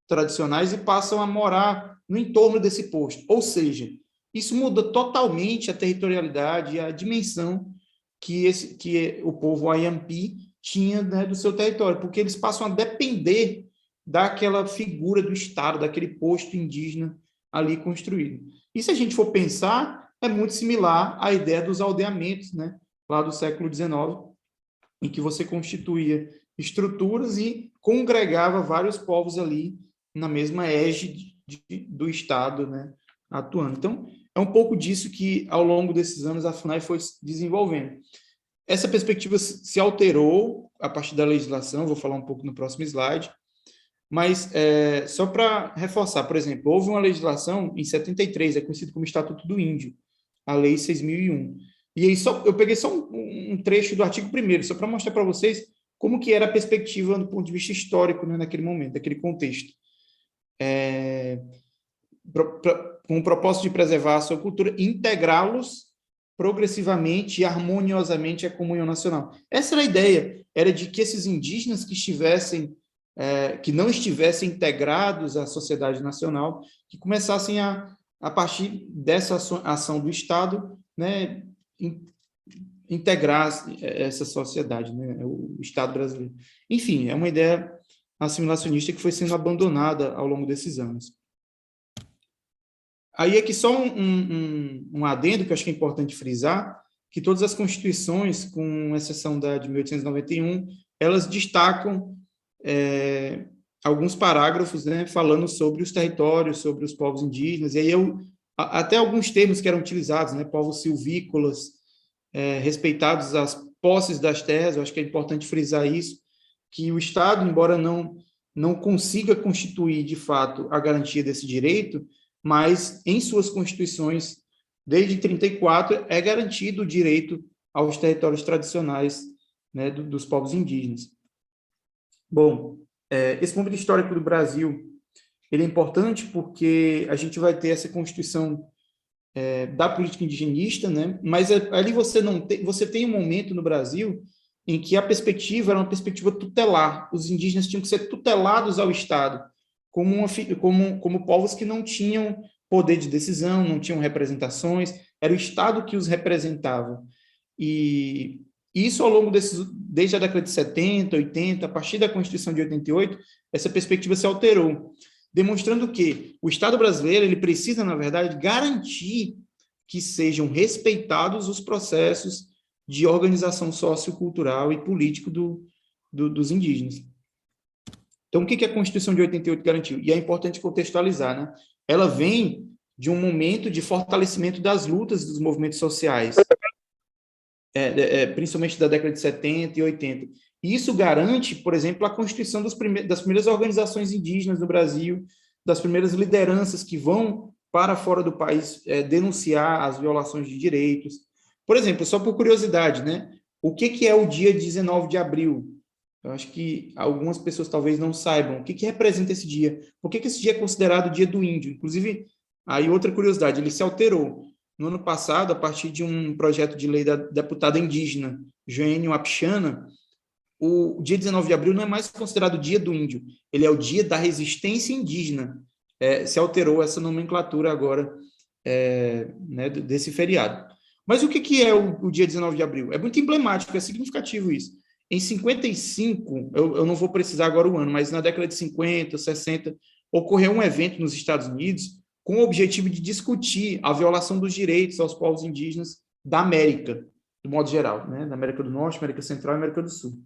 tradicionais e passam a morar no entorno desse posto. Ou seja, isso muda totalmente a territorialidade e a dimensão que o povo Wayampi tinha, né, do seu território, porque eles passam a depender daquela figura do Estado, daquele posto indígena ali construído. E se a gente for pensar, é muito similar à ideia dos aldeamentos, né, lá do século XIX, em que você constituía estruturas e congregava vários povos ali na mesma égide do Estado, né, atuando. Então, é um pouco disso que, ao longo desses anos, a FUNAI foi desenvolvendo. Essa perspectiva se alterou a partir da legislação, vou falar um pouco no próximo slide, mas só para reforçar, por exemplo, houve uma legislação em 73, é conhecido como Estatuto do Índio, a Lei 6.001. E aí eu peguei só um trecho do artigo 1º, só para mostrar para vocês como que era a perspectiva do ponto de vista histórico, né, naquele momento, naquele contexto. Com o propósito de preservar a sua cultura, integrá-los progressivamente e harmoniosamente à comunhão nacional. Essa era a ideia, era de que esses indígenas que não estivessem integrados à sociedade nacional, que começassem a partir dessa ação do Estado, né, integrar essa sociedade, né, o Estado brasileiro. Enfim, é uma ideia assimilacionista que foi sendo abandonada ao longo desses anos. Aí aqui só um adendo que eu acho que é importante frisar, que todas as constituições, com exceção da de 1891, elas destacam alguns parágrafos, né, falando sobre os territórios, sobre os povos indígenas, e aí até alguns termos que eram utilizados, né, povos silvícolas, respeitados as posses das terras, eu acho que é importante frisar isso, que o Estado, embora não consiga constituir, de fato, a garantia desse direito, mas em suas constituições, desde 34, é garantido o direito aos territórios tradicionais, né, dos povos indígenas. Bom, esse momento histórico do Brasil, ele é importante porque a gente vai ter essa constituição da política indigenista, né, mas ali você tem um momento no Brasil em que a perspectiva era uma perspectiva tutelar, os indígenas tinham que ser tutelados ao Estado, como povos que não tinham poder de decisão, não tinham representações, era o Estado que os representava. E isso, ao longo desde a década de 70, 80, a partir da Constituição de 88, essa perspectiva se alterou. demonstrando que o Estado brasileiro ele precisa, na verdade, garantir que sejam respeitados os processos de organização sociocultural e político dos indígenas. Então, o que a Constituição de 88 garantiu? E é importante contextualizar, né? Ela vem de um momento de fortalecimento das lutas dos movimentos sociais, principalmente da década de 70 e 80. E isso garante, por exemplo, a constituição das primeiras organizações indígenas no Brasil, das primeiras lideranças que vão para fora do país denunciar as violações de direitos. Por exemplo, só por curiosidade, né? O que é o dia 19 de abril? Eu acho que algumas pessoas talvez não saibam. O que representa esse dia? Por que esse dia é considerado o dia do índio? Inclusive, aí outra curiosidade, ele se alterou. No ano passado, a partir de um projeto de lei da deputada indígena Joênio Apixana, o dia 19 de abril não é mais considerado o dia do índio, ele é o dia da resistência indígena. Se alterou essa nomenclatura agora né, desse feriado. Mas o que é o dia 19 de abril? É muito emblemático, é significativo isso. Em 55, eu não vou precisar agora o ano, mas na década de 50, 60, ocorreu um evento nos Estados Unidos com o objetivo de discutir a violação dos direitos aos povos indígenas da América, de modo geral, né? Da América do Norte, América Central e América do Sul.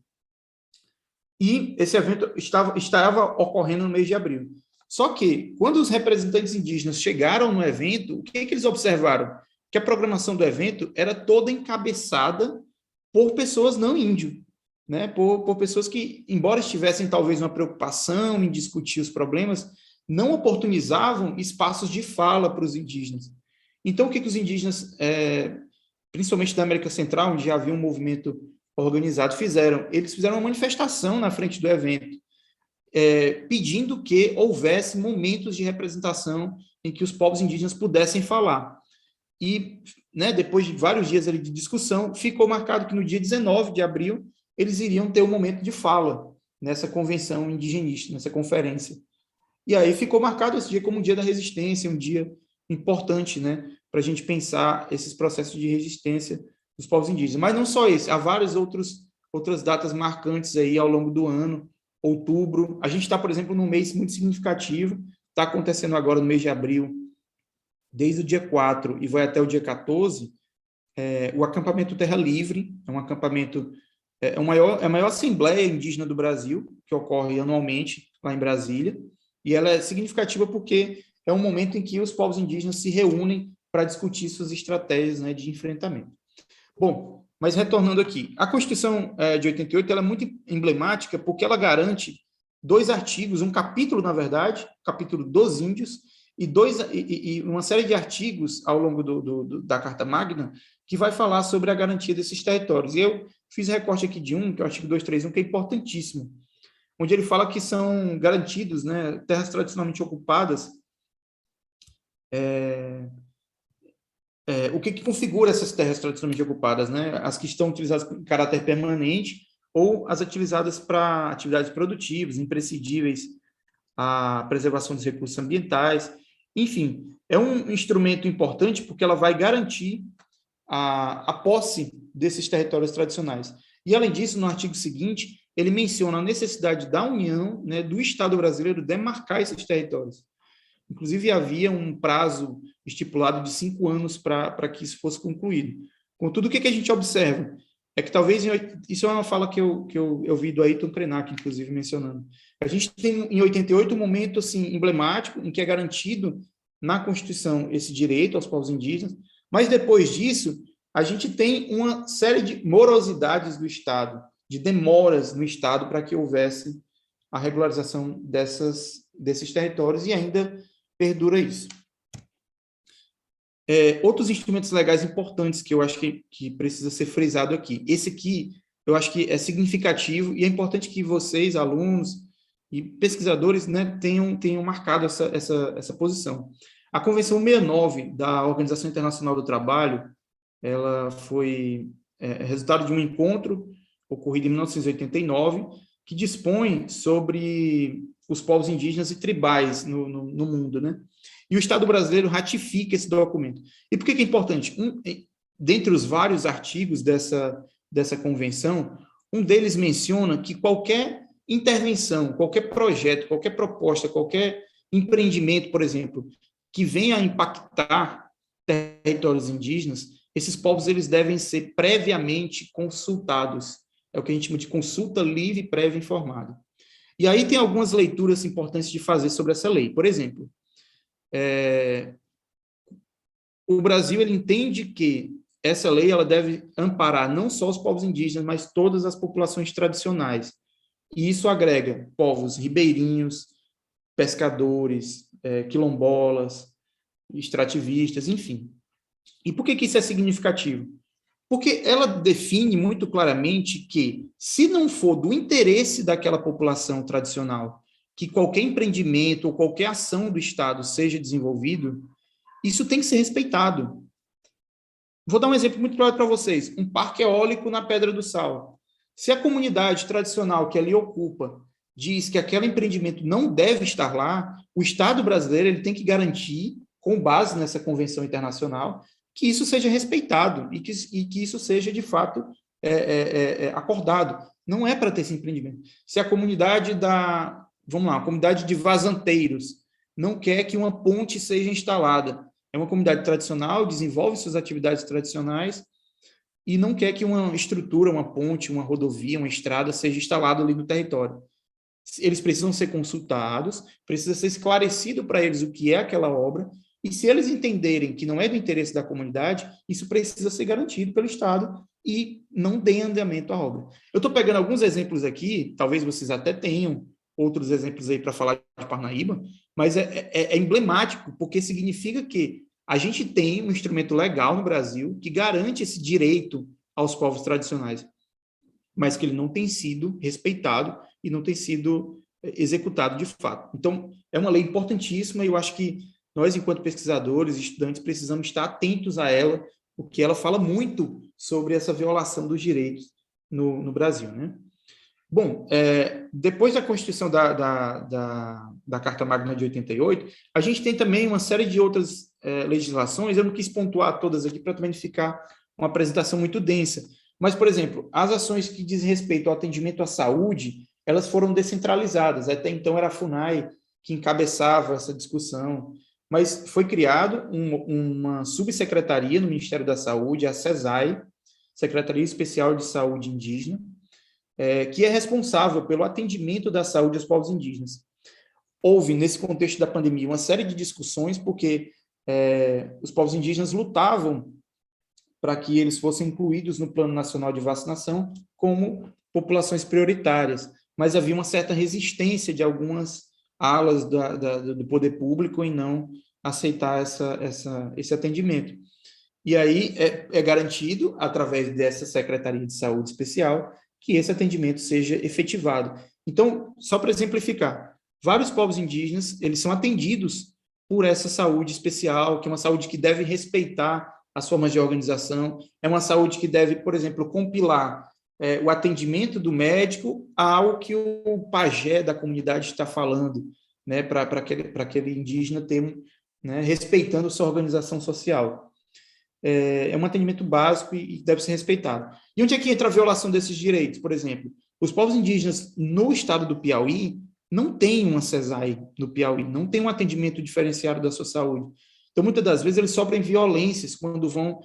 E esse evento estava ocorrendo no mês de abril. Só que, quando os representantes indígenas chegaram no evento, o que eles observaram? Que a programação do evento era toda encabeçada por pessoas não índio, né? Por pessoas que, embora estivessem talvez uma preocupação em discutir os problemas, não oportunizavam espaços de fala para os indígenas. Então, o que os indígenas, principalmente da América Central, onde já havia um movimento organizado, fizeram? Eles fizeram uma manifestação na frente do evento, pedindo que houvesse momentos de representação em que os povos indígenas pudessem falar. E, né, depois de vários dias ali de discussão, ficou marcado que no dia 19 de abril eles iriam ter um momento de fala nessa convenção indigenista, nessa conferência. E aí ficou marcado esse dia como um dia da resistência, um dia importante, né, para a gente pensar esses processos de resistência dos povos indígenas. Mas não só esse, há várias outras datas marcantes aí ao longo do ano. Outubro, a gente está, por exemplo, num mês muito significativo, está acontecendo agora no mês de abril, desde o dia 4 e vai até o dia 14, o acampamento Terra Livre, é um acampamento, é a maior assembleia indígena do Brasil, que ocorre anualmente lá em Brasília, e ela é significativa porque é um momento em que os povos indígenas se reúnem para discutir suas estratégias, né, de enfrentamento. Bom, mas retornando aqui, a Constituição de 88 ela é muito emblemática porque ela garante 2 artigos, um capítulo, na verdade, capítulo dos índios, e uma série de artigos ao longo da Carta Magna que vai falar sobre a garantia desses territórios. E eu fiz recorte aqui de um, que é o artigo 231, que é importantíssimo, onde ele fala que são garantidos, né, terras tradicionalmente ocupadas. O que configura essas terras tradicionalmente ocupadas, né? As que estão utilizadas em caráter permanente ou as utilizadas para atividades produtivas, imprescindíveis à preservação dos recursos ambientais. Enfim, é um instrumento importante porque ela vai garantir a posse desses territórios tradicionais. E, além disso, no artigo seguinte, ele menciona a necessidade da União, né, do Estado brasileiro, demarcar esses territórios. Inclusive, havia um prazo estipulado de 5 anos para que isso fosse concluído. Contudo, o que a gente observa? É que talvez, isso é uma fala que eu vi do Ayrton Krenak, inclusive, mencionando. A gente tem, em 88, um momento assim, emblemático, em que é garantido na Constituição esse direito aos povos indígenas, mas depois disso, a gente tem uma série de morosidades do Estado, de demoras no Estado para que houvesse a regularização desses territórios, e ainda perdura isso. Outros instrumentos legais importantes que eu acho que precisa ser frisado aqui. Esse aqui, eu acho que é significativo e é importante que vocês, alunos e pesquisadores, né, tenham marcado essa posição. A Convenção 69 da Organização Internacional do Trabalho, ela foi resultado de um encontro ocorrido em 1989, que dispõe sobre os povos indígenas e tribais no mundo, né? E o Estado brasileiro ratifica esse documento. E por que é importante? Dentre os vários artigos dessa convenção, um deles menciona que qualquer intervenção, qualquer projeto, qualquer proposta, qualquer empreendimento, por exemplo, que venha a impactar territórios indígenas, esses povos eles devem ser previamente consultados. É o que a gente chama de consulta livre, prévia e informada. E aí tem algumas leituras importantes de fazer sobre essa lei. Por exemplo, o Brasil ele entende que essa lei ela deve amparar não só os povos indígenas, mas todas as populações tradicionais. E isso agrega povos ribeirinhos, pescadores, quilombolas, extrativistas, enfim. E por que isso é significativo? Porque ela define muito claramente que, se não for do interesse daquela população tradicional que qualquer empreendimento ou qualquer ação do Estado seja desenvolvido, isso tem que ser respeitado. Vou dar um exemplo muito claro para vocês. Um parque eólico na Pedra do Sal. Se a comunidade tradicional que ali ocupa diz que aquele empreendimento não deve estar lá, o Estado brasileiro ele tem que garantir, com base nessa convenção internacional, que isso seja respeitado e que isso seja, de fato, acordado. Não é para ter esse empreendimento. Se a comunidade a comunidade de vazanteiros não quer que uma ponte seja instalada, é uma comunidade tradicional, desenvolve suas atividades tradicionais e não quer que uma estrutura, uma ponte, uma rodovia, uma estrada seja instalada ali no território. Eles precisam ser consultados, precisa ser esclarecido para eles o que é aquela obra, e se eles entenderem que não é do interesse da comunidade, isso precisa ser garantido pelo Estado e não dê andamento à obra. Eu estou pegando alguns exemplos aqui, talvez vocês até tenham outros exemplos aí para falar de Parnaíba, mas é emblemático, porque significa que a gente tem um instrumento legal no Brasil que garante esse direito aos povos tradicionais, mas que ele não tem sido respeitado e não tem sido executado de fato. Então, é uma lei importantíssima e eu acho que nós, enquanto pesquisadores, estudantes, precisamos estar atentos a ela, porque ela fala muito sobre essa violação dos direitos no Brasil, né? Bom, depois da Constituição da Carta Magna de 88, a gente tem também uma série de outras legislações, eu não quis pontuar todas aqui para também ficar uma apresentação muito densa, mas, por exemplo, as ações que dizem respeito ao atendimento à saúde, elas foram descentralizadas, até então era a FUNAI que encabeçava essa discussão, mas foi criado uma subsecretaria no Ministério da Saúde, a SESAI, Secretaria Especial de Saúde Indígena, que é responsável pelo atendimento da saúde aos povos indígenas. Houve, nesse contexto da pandemia, uma série de discussões, porque os povos indígenas lutavam para que eles fossem incluídos no Plano Nacional de Vacinação como populações prioritárias, mas havia uma certa resistência de algumas alas do poder público em não aceitar esse atendimento. E aí é garantido, através dessa Secretaria de Saúde Especial, que esse atendimento seja efetivado. Então, só para exemplificar, vários povos indígenas, eles são atendidos por essa saúde especial, que é uma saúde que deve respeitar as formas de organização, é uma saúde que deve, por exemplo, compilar o atendimento do médico ao que o pajé da comunidade está falando, né, para aquele indígena ter, né, respeitando sua organização social. É um atendimento básico e deve ser respeitado. E onde é que entra a violação desses direitos? Por exemplo, os povos indígenas no estado do Piauí não têm uma CESAI no Piauí, não tem um atendimento diferenciado da sua saúde. Então, muitas das vezes, eles sofrem violências quando vão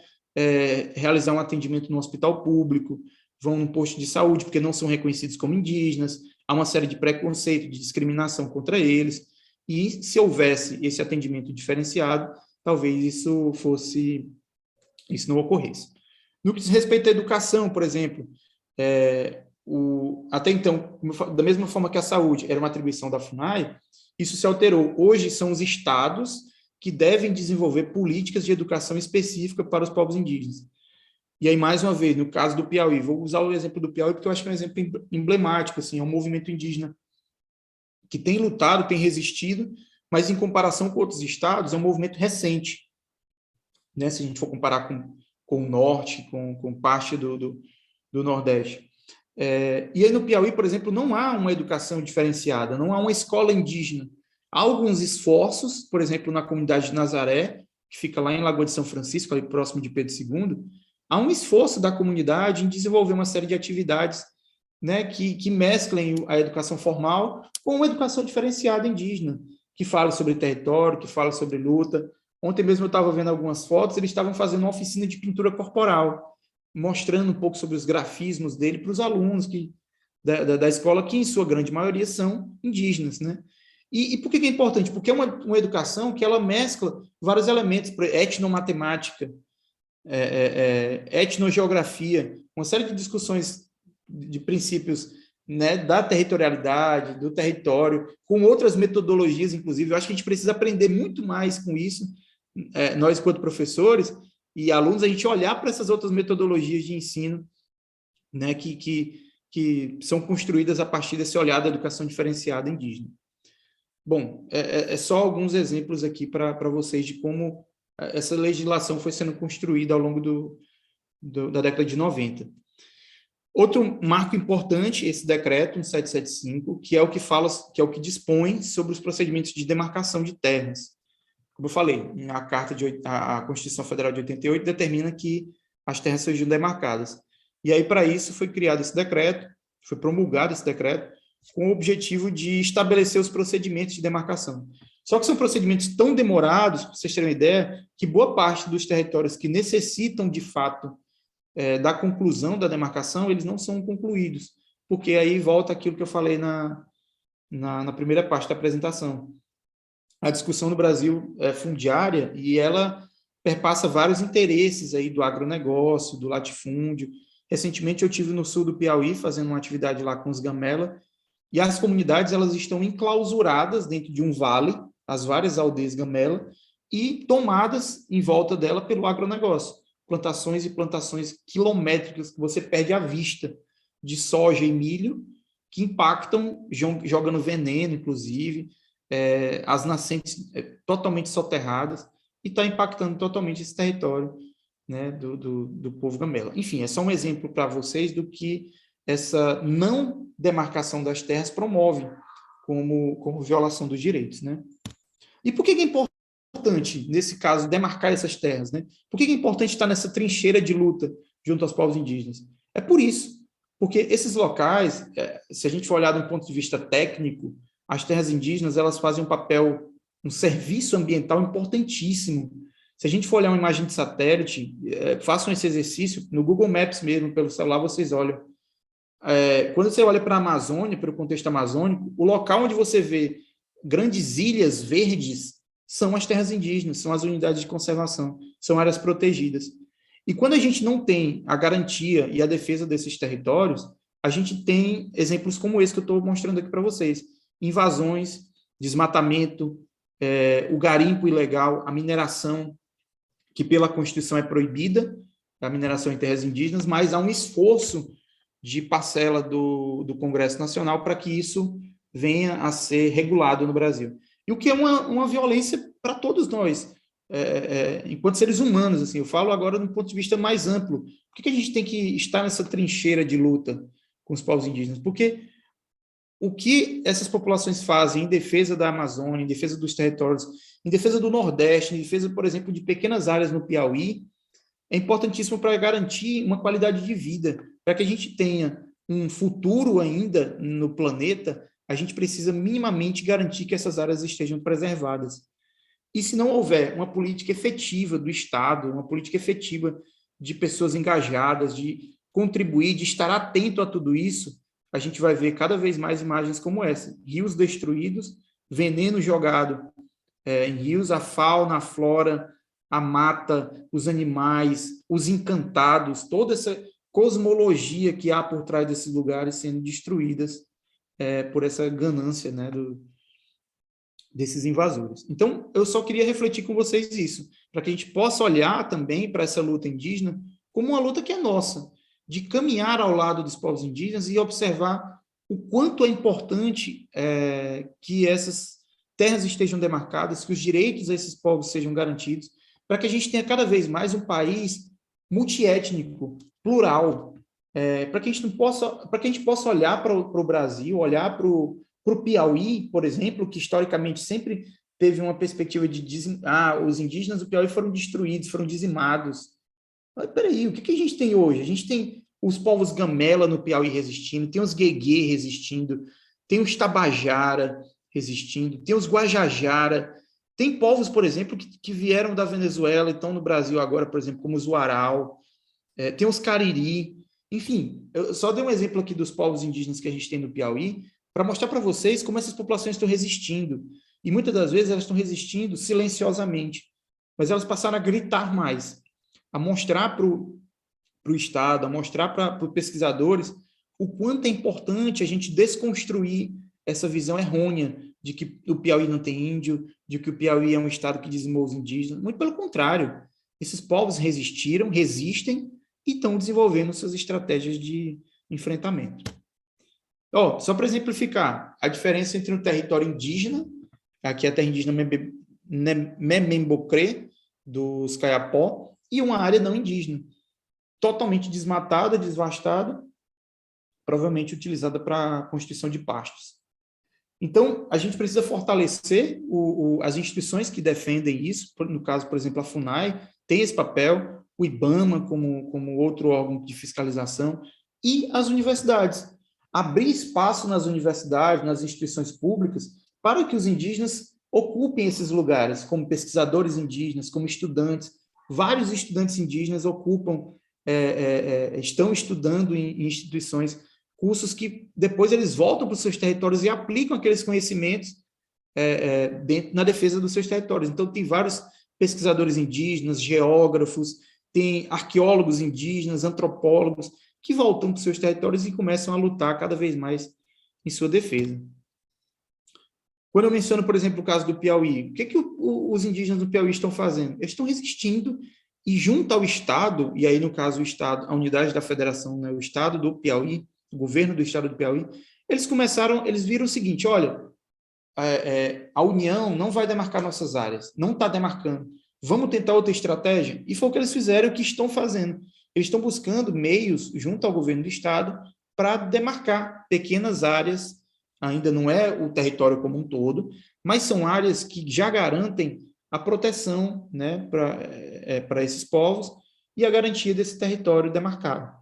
realizar um atendimento no hospital público, vão num posto de saúde, porque não são reconhecidos como indígenas, há uma série de preconceito, de discriminação contra eles, e se houvesse esse atendimento diferenciado, talvez isso não ocorresse. No que diz respeito à educação, por exemplo, até então, da mesma forma que a saúde era uma atribuição da FUNAI, isso se alterou. Hoje são os estados que devem desenvolver políticas de educação específica para os povos indígenas. E aí, mais uma vez, no caso do Piauí, vou usar o exemplo do Piauí porque eu acho que é um exemplo emblemático, assim, é um movimento indígena que tem lutado, tem resistido, mas em comparação com outros estados, é um movimento recente, né, se a gente for comparar com o norte, com parte do nordeste. E aí no Piauí, por exemplo, não há uma educação diferenciada, não há uma escola indígena. Há alguns esforços, por exemplo, na comunidade de Nazaré, que fica lá em Lagoa de São Francisco, ali próximo de Pedro II, há um esforço da comunidade em desenvolver uma série de atividades, né, que mesclem a educação formal com uma educação diferenciada indígena. que fale sobre território, que fale sobre luta. Ontem mesmo eu estava vendo algumas fotos, eles estavam fazendo uma oficina de pintura corporal, mostrando um pouco sobre os grafismos dele para os alunos da escola, que em sua grande maioria são indígenas, né? E por que é importante? Porque é uma educação que ela mescla vários elementos, etnomatemática, etnogeografia, uma série de discussões de princípios, né, da territorialidade, do território, com outras metodologias, inclusive. Eu acho que a gente precisa aprender muito mais com isso, nós, enquanto professores e alunos, a gente olhar para essas outras metodologias de ensino, né, que são construídas a partir desse olhar da educação diferenciada indígena. Bom, só alguns exemplos aqui para vocês de como essa legislação foi sendo construída ao longo da década de 90. Outro marco importante, esse decreto 1775, que é o que fala, que é o que dispõe sobre os procedimentos de demarcação de terras. Como eu falei, a Constituição Federal de 88 determina que as terras sejam demarcadas. E aí, para isso, foi criado esse decreto, foi promulgado esse decreto, com o objetivo de estabelecer os procedimentos de demarcação. Só que são procedimentos tão demorados, para vocês terem uma ideia, que boa parte dos territórios que necessitam, de fato, da conclusão da demarcação, eles não são concluídos, porque aí volta aquilo que eu falei na primeira parte da apresentação. A discussão no Brasil é fundiária e ela perpassa vários interesses aí do agronegócio, do latifúndio. Recentemente eu estive no sul do Piauí fazendo uma atividade lá com os Gamela, e as comunidades elas estão enclausuradas dentro de um vale, as várias aldeias Gamela, e tomadas em volta dela pelo agronegócio. Plantações e plantações quilométricas que você perde a vista, de soja e milho, que impactam, jogando veneno, inclusive, as nascentes totalmente soterradas, e está impactando totalmente esse território, né, do povo Gamela. Enfim, é só um exemplo para vocês do que essa não demarcação das terras promove como violação dos direitos, né? E por que é importante, nesse caso, demarcar essas terras, né? Por que é importante estar nessa trincheira de luta junto aos povos indígenas? É por isso, porque esses locais, se a gente for olhar de um ponto de vista técnico, as terras indígenas, elas fazem um serviço ambiental importantíssimo. Se a gente for olhar uma imagem de satélite, façam esse exercício, no Google Maps mesmo, pelo celular, vocês olham. Quando você olha para a Amazônia, para o contexto amazônico, o local onde você vê grandes ilhas verdes são as terras indígenas, são as unidades de conservação, são áreas protegidas. E quando a gente não tem a garantia e a defesa desses territórios, a gente tem exemplos como esse que eu estou mostrando aqui para vocês. Invasões, desmatamento, o garimpo ilegal, a mineração, que pela Constituição é proibida, a mineração em terras indígenas, mas há um esforço de parcela do Congresso Nacional para que isso venha a ser regulado no Brasil. E o que é uma violência para todos nós, enquanto seres humanos. Assim, eu falo agora de um ponto de vista mais amplo. Por que a gente tem que estar nessa trincheira de luta com os povos indígenas? Porque o que essas populações fazem em defesa da Amazônia, em defesa dos territórios, em defesa do Nordeste, em defesa, por exemplo, de pequenas áreas no Piauí, é importantíssimo para garantir uma qualidade de vida. Para que a gente tenha um futuro ainda no planeta, a gente precisa minimamente garantir que essas áreas estejam preservadas. E se não houver uma política efetiva do Estado, uma política efetiva de pessoas engajadas, de contribuir, de estar atento a tudo isso, a gente vai ver cada vez mais imagens como essa. Rios destruídos, veneno jogado em rios, a fauna, a flora, a mata, os animais, os encantados, toda essa cosmologia que há por trás desses lugares sendo destruídas por essa ganância, né, desses invasores. Então, eu só queria refletir com vocês isso, para que a gente possa olhar também para essa luta indígena como uma luta que é nossa, de caminhar ao lado dos povos indígenas e observar o quanto é importante que essas terras estejam demarcadas, que os direitos a esses povos sejam garantidos, para que a gente tenha cada vez mais um país multiétnico, plural, para que a gente possa olhar para o Brasil, olhar para o Piauí, por exemplo, que historicamente sempre teve uma perspectiva de os indígenas do Piauí foram destruídos, foram dizimados. Mas peraí, o que a gente tem hoje? A gente tem os povos Gamela no Piauí resistindo, tem os Gueguê resistindo, tem os Tabajara resistindo, tem os Guajajara, tem povos, por exemplo, que vieram da Venezuela e estão no Brasil agora, por exemplo, como os Uarau, tem os Cariri, enfim, eu só dei um exemplo aqui dos povos indígenas que a gente tem no Piauí, para mostrar para vocês como essas populações estão resistindo. E muitas das vezes elas estão resistindo silenciosamente, mas elas passaram a gritar mais, a mostrar para o Estado, a mostrar para os pesquisadores o quanto é importante a gente desconstruir essa visão errônea de que o Piauí não tem índio, de que o Piauí é um estado que dizimou os indígenas. Muito pelo contrário, esses povos resistiram, resistem e estão desenvolvendo suas estratégias de enfrentamento. Só para exemplificar, a diferença entre um território indígena, aqui é a terra indígena Memembocré, dos Caiapó, e uma área não indígena, totalmente desmatada, devastada, provavelmente utilizada para a constituição de pastos. Então, a gente precisa fortalecer as instituições que defendem isso, no caso, por exemplo, a FUNAI tem esse papel, o IBAMA como outro órgão de fiscalização, e as universidades. Abrir espaço nas universidades, nas instituições públicas, para que os indígenas ocupem esses lugares, como pesquisadores indígenas, como estudantes. Vários estudantes indígenas estão estudando em instituições, cursos que depois eles voltam para os seus territórios e aplicam aqueles conhecimentos na defesa dos seus territórios. Então, tem vários pesquisadores indígenas, geógrafos, tem arqueólogos indígenas, antropólogos, que voltam para os seus territórios e começam a lutar cada vez mais em sua defesa. Quando eu menciono, por exemplo, o caso do Piauí, o que os indígenas do Piauí estão fazendo? Eles estão resistindo e junto ao Estado, e aí no caso o Estado, a unidade da federação, né, o Estado do Piauí, o governo do Estado do Piauí, eles viram o seguinte, olha, a União não vai demarcar nossas áreas, não está demarcando, vamos tentar outra estratégia? E foi o que eles fizeram e o que estão fazendo. Eles estão buscando meios, junto ao governo do Estado, para demarcar pequenas áreas, ainda não é o território como um todo, mas são áreas que já garantem a proteção, né, para esses povos e a garantia desse território demarcado.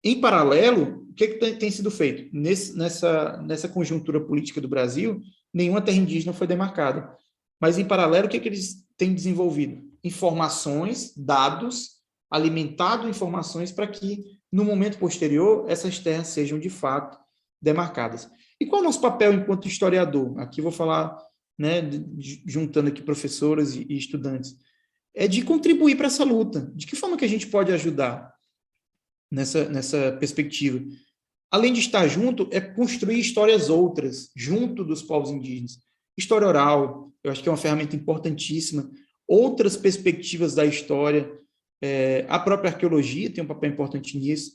Em paralelo, o que tem sido feito? Nessa conjuntura política do Brasil, nenhuma terra indígena foi demarcada. Mas, em paralelo, o que eles têm desenvolvido? Informações, dados, alimentado informações para que, no momento posterior, essas terras sejam, de fato, demarcadas. E qual é o nosso papel enquanto historiador? Aqui vou falar, né, juntando aqui professoras e estudantes. É de contribuir para essa luta. De que forma que a gente pode ajudar nessa perspectiva? Além de estar junto, é construir histórias outras, junto dos povos indígenas. História oral, eu acho que é uma ferramenta importantíssima. Outras perspectivas da história, a própria arqueologia tem um papel importante nisso,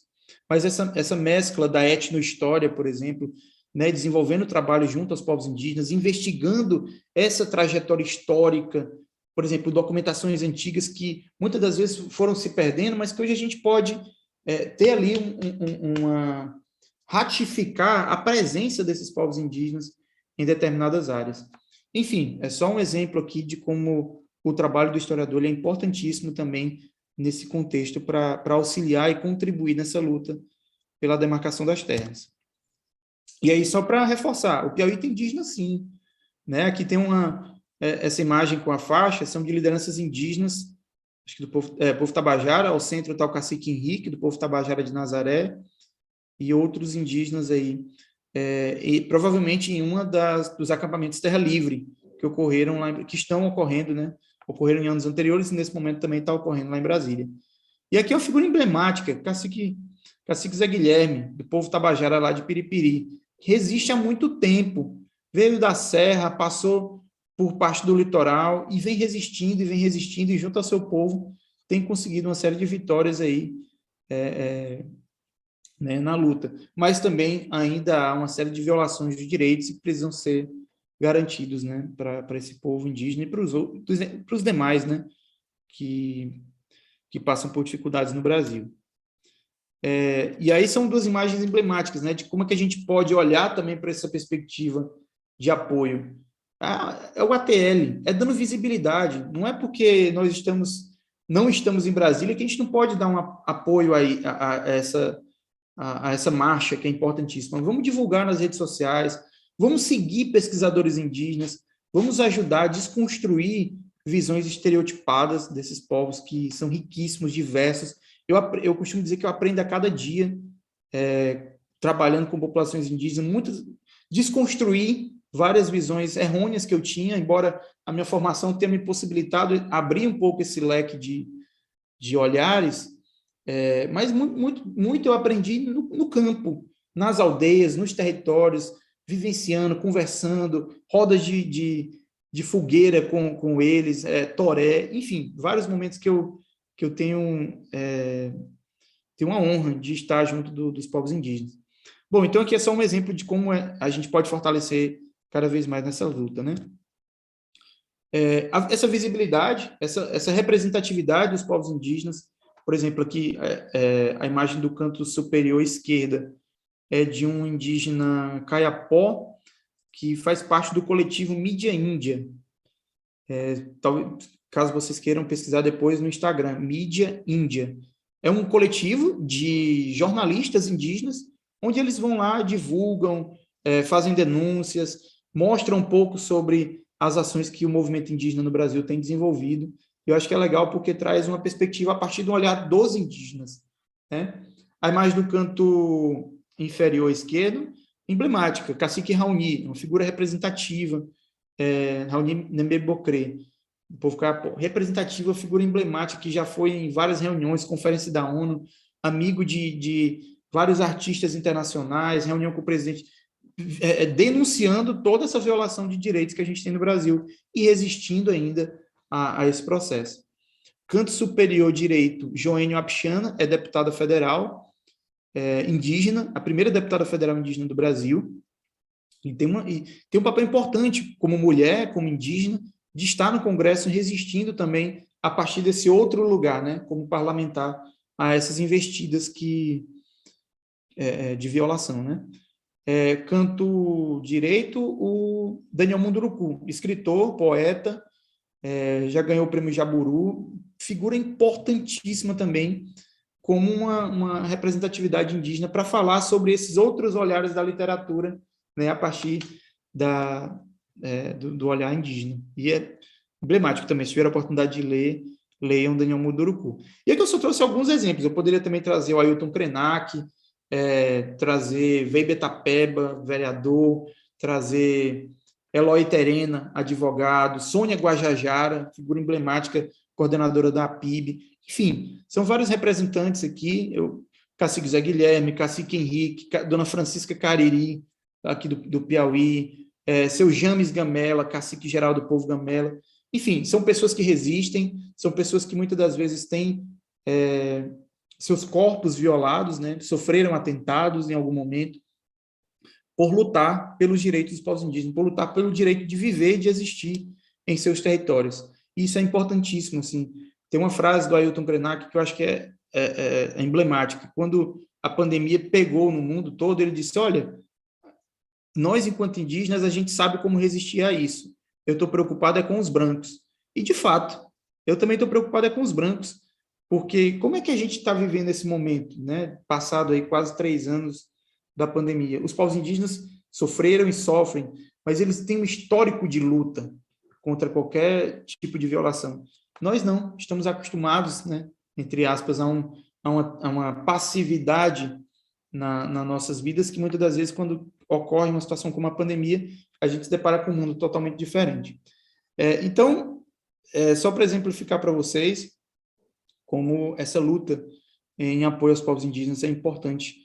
mas essa mescla da etnohistória, por exemplo, né, desenvolvendo trabalho junto aos povos indígenas, investigando essa trajetória histórica, por exemplo, documentações antigas que muitas das vezes foram se perdendo, mas que hoje a gente pode ter ali ratificar a presença desses povos indígenas em determinadas áreas. Enfim, é só um exemplo aqui de como o trabalho do historiador é importantíssimo também nesse contexto para auxiliar e contribuir nessa luta pela demarcação das terras. E aí, só para reforçar, o Piauí tem indígena sim, né? Aqui tem essa imagem com a faixa, são de lideranças indígenas, acho que do povo Tabajara, ao centro está o cacique Henrique, do povo Tabajara de Nazaré, e outros indígenas aí, e provavelmente em dos acampamentos Terra Livre, que ocorreram lá, que estão ocorrendo, né? Ocorreram em anos anteriores e nesse momento também está ocorrendo lá em Brasília. E aqui é uma figura emblemática, cacique Zé Guilherme, do povo Tabajara lá de Piripiri, que resiste há muito tempo, veio da serra, passou por parte do litoral e vem resistindo, e junto ao seu povo tem conseguido uma série de vitórias aí né, na luta. Mas também ainda há uma série de violações de direitos que precisam ser garantidos, né, para esse povo indígena e para os demais, né, que passam por dificuldades no Brasil. E aí são duas imagens emblemáticas, né, de como é que a gente pode olhar também para essa perspectiva de apoio. É o ATL, é dando visibilidade. Não é porque nós não estamos em Brasília que a gente não pode dar um apoio a essa marcha, que é importantíssima. Vamos divulgar nas redes sociais, Vamos seguir pesquisadores indígenas, vamos ajudar a desconstruir visões estereotipadas desses povos que são riquíssimos, diversos. Eu costumo dizer que eu aprendo a cada dia, trabalhando com populações indígenas, desconstruir várias visões errôneas que eu tinha, embora a minha formação tenha me possibilitado abrir um pouco esse leque de olhares, mas muito eu aprendi no campo, nas aldeias, nos territórios, vivenciando, conversando, rodas de fogueira com eles, toré, enfim, vários momentos que eu tenho uma honra de estar junto dos povos indígenas. Bom, então aqui é só um exemplo de como a gente pode fortalecer cada vez mais nessa luta, né? Essa visibilidade, essa representatividade dos povos indígenas, por exemplo, aqui a imagem do canto superior esquerda é de um indígena Kayapó, que faz parte do coletivo Mídia Índia. Caso vocês queiram pesquisar depois no Instagram, Mídia Índia. É um coletivo de jornalistas indígenas, onde eles vão lá, divulgam, fazem denúncias, mostram um pouco sobre as ações que o movimento indígena no Brasil tem desenvolvido. Eu acho que é legal porque traz uma perspectiva a partir do olhar dos indígenas, né? A imagem do canto inferior esquerdo, emblemática, Cacique Raoni, uma figura representativa, Raoni Nembebocré, o povo Kayapó, representativa, figura emblemática, que já foi em várias reuniões, conferência da ONU, amigo de vários artistas internacionais, reunião com o presidente, denunciando toda essa violação de direitos que a gente tem no Brasil e resistindo ainda a esse processo. Canto superior direito, Joênio Apixana, é deputada federal indígena, a primeira deputada federal indígena do Brasil, e tem um papel importante como mulher, como indígena, de estar no Congresso resistindo também a partir desse outro lugar, né, como parlamentar, a essas investidas de violação, né? Canto direito, o Daniel Munduruku, escritor, poeta, já ganhou o prêmio Jaburu, figura importantíssima também, como uma representatividade indígena para falar sobre esses outros olhares da literatura, né, a partir do olhar indígena. E é emblemático também, se tiver a oportunidade de ler, leiam Daniel Munduruku. E aqui eu só trouxe alguns exemplos, eu poderia também trazer o Ailton Krenak, trazer Veiga Tapeba, vereador, trazer Eloy Terena, advogado, Sônia Guajajara, figura emblemática, coordenadora da APIB, enfim, são vários representantes aqui, Cacique Zé Guilherme, Cacique Henrique, Dona Francisca Cariri, aqui do Piauí, seu James Gamela, Cacique Geral do Povo Gamela, enfim, são pessoas que resistem, são pessoas que muitas das vezes têm seus corpos violados, né, sofreram atentados em algum momento, por lutar pelos direitos dos povos indígenas, por lutar pelo direito de viver e de existir em seus territórios. E isso é importantíssimo, assim. Tem uma frase do Ailton Krenak que eu acho que é emblemática. Quando a pandemia pegou no mundo todo, ele disse, olha, nós, enquanto indígenas, a gente sabe como resistir a isso. Eu estou preocupado com os brancos. E, de fato, eu também estou preocupado com os brancos, porque como é que a gente está vivendo esse momento, né? Passado aí quase 3 anos da pandemia. Os povos indígenas sofreram e sofrem, mas eles têm um histórico de luta contra qualquer tipo de violação. Nós não, estamos acostumados, né, entre aspas, a uma passividade nas nossas vidas, que muitas das vezes, quando ocorre uma situação como a pandemia, a gente se depara com um mundo totalmente diferente. Então, só para exemplificar para vocês como essa luta em apoio aos povos indígenas é importante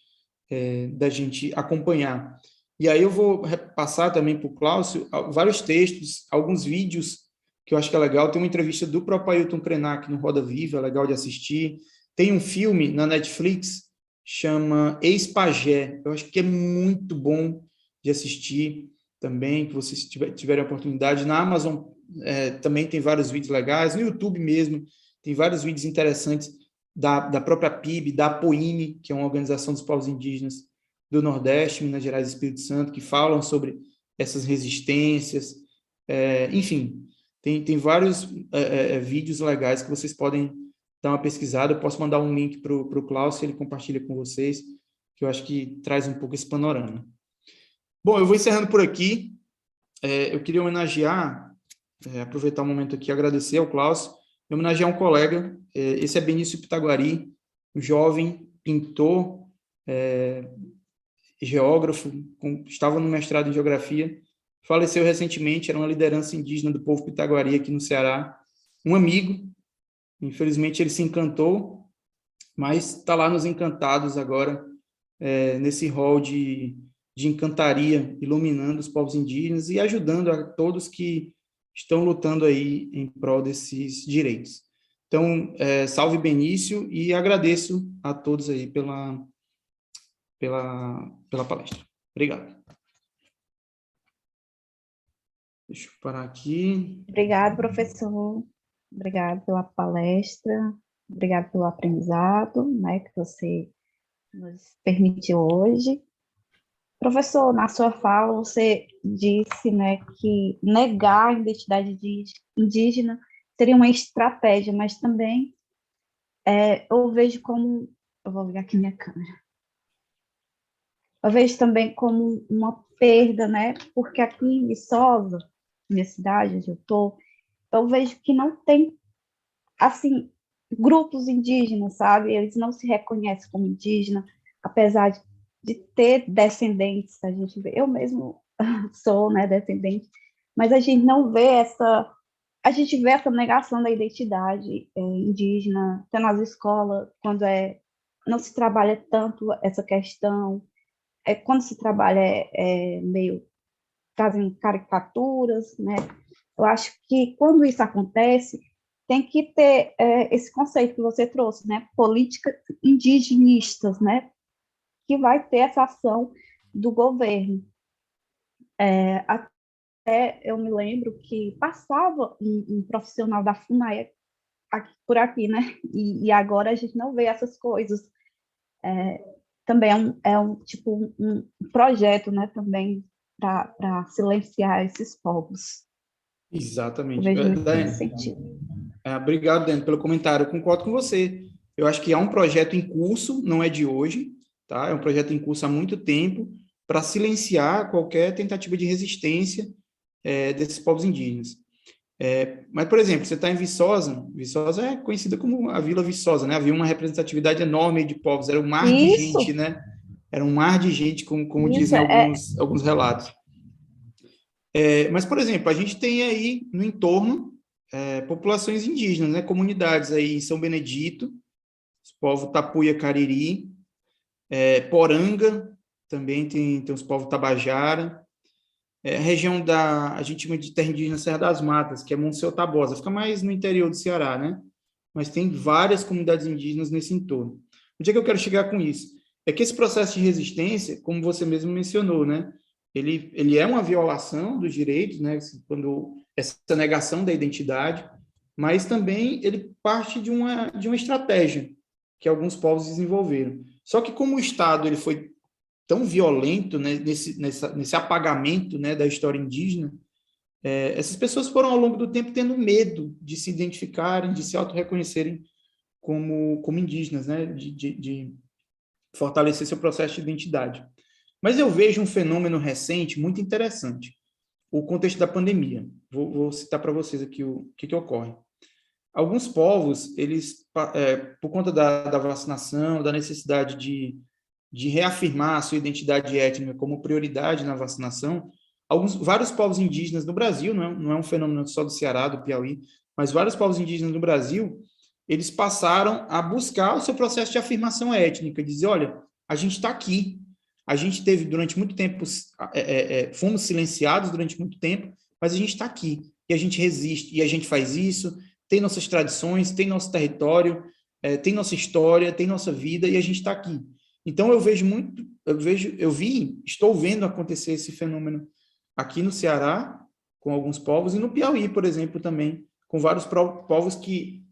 da gente acompanhar. E aí eu vou passar também para o Cláudio vários textos, alguns vídeos que eu acho que é legal. Tem uma entrevista do próprio Ailton Krenak no Roda Viva, é legal de assistir. Tem um filme na Netflix, chama Ex-Pajé, eu acho que é muito bom de assistir também, que vocês tiverem a oportunidade. Na Amazon também tem vários vídeos legais, no YouTube mesmo tem vários vídeos interessantes da própria PIB, da APOIME, que é uma organização dos povos indígenas do Nordeste, Minas Gerais e Espírito Santo, que falam sobre essas resistências. Enfim, tem vários vídeos legais que vocês podem dar uma pesquisada. Eu posso mandar um link para o Klaus, se ele compartilha com vocês, que eu acho que traz um pouco esse panorama. Bom, eu vou encerrando por aqui. Eu queria homenagear, aproveitar o momento aqui, agradecer ao Klaus, e homenagear um colega, esse é Benício Pitaguari, um jovem pintor, geógrafo, estava no mestrado em geografia, faleceu recentemente, era uma liderança indígena do povo Pitaguari aqui no Ceará, um amigo, infelizmente ele se encantou, mas está lá nos Encantados agora, nesse rol de encantaria, iluminando os povos indígenas e ajudando a todos que estão lutando aí em prol desses direitos. Então, salve Benício e agradeço a todos aí pela palestra. Obrigado. Deixa eu parar aqui. Obrigado, professor. Obrigado pela palestra. Obrigado pelo aprendizado, né, que você nos permitiu hoje. Professor, na sua fala, você disse, né, que negar a identidade indígena seria uma estratégia, mas também eu vejo como... Eu vou ligar aqui minha câmera. Eu vejo também como uma perda, né, porque aqui em Viçosa, minha cidade, onde eu estou, eu vejo que não tem, assim, grupos indígenas, sabe? Eles não se reconhecem como indígena, apesar de ter descendentes, a gente vê, eu mesmo sou, né, descendente, mas a gente não vê a gente vê essa negação da identidade indígena, até nas escolas, quando não se trabalha tanto essa questão, quando se trabalha meio trazem caricaturas, né? Eu acho que quando isso acontece, tem que ter esse conceito que você trouxe, né? Políticas indigenistas, né? Que vai ter essa ação do governo. Até eu me lembro que passava um profissional da FUNAI por aqui, né? E agora a gente não vê essas coisas. Também tipo um projeto, né? Também para silenciar esses povos. Eu Exatamente. vejo muito nesse sentido. Obrigado, Dani, pelo comentário. Eu concordo com você. Eu acho que há um projeto em curso, não é de hoje, tá? É um projeto em curso há muito tempo para silenciar qualquer tentativa de resistência desses povos indígenas. Mas, por exemplo, você está em Viçosa, Viçosa é conhecida como a Vila Viçosa, né? Havia uma representatividade enorme de povos, era um mar de gente, né? Era um mar de gente, como dizem alguns relatos. Mas, por exemplo, a gente tem aí no entorno populações indígenas, né? Comunidades aí em São Benedito, os povos Tapuia Cariri, Poranga, também tem os povos Tabajara, a região a gente chama de terra indígena Serra das Matas, que é Monsenhor Tabosa, fica mais no interior do Ceará, né? Mas tem várias comunidades indígenas nesse entorno. Onde é que eu quero chegar com isso? É que esse processo de resistência, como você mesmo mencionou, né? Ele é uma violação dos direitos, né? Quando essa negação da identidade, mas também ele parte de uma estratégia que alguns povos desenvolveram. Só que como o Estado ele foi tão violento, né, nesse apagamento, né, da história indígena, essas pessoas foram, ao longo do tempo, tendo medo de se identificarem, de se auto-reconhecerem como indígenas, né, de fortalecer seu processo de identidade. Mas eu vejo um fenômeno recente muito interessante, o contexto da pandemia. Vou citar para vocês aqui o que ocorre. Alguns povos, eles, por conta da vacinação, da necessidade de reafirmar a sua identidade étnica como prioridade na vacinação, vários povos indígenas no Brasil, não é um fenômeno só do Ceará, do Piauí, mas vários povos indígenas no Brasil, eles passaram a buscar o seu processo de afirmação étnica, dizer, olha, a gente está aqui, a gente teve durante muito tempo, fomos silenciados durante muito tempo, mas a gente está aqui, e a gente resiste, e a gente faz isso, tem nossas tradições, tem nosso território, tem nossa história, tem nossa vida, e a gente está aqui. Então, estou vendo acontecer esse fenômeno aqui no Ceará, com alguns povos, e no Piauí, por exemplo, também, com vários povos que...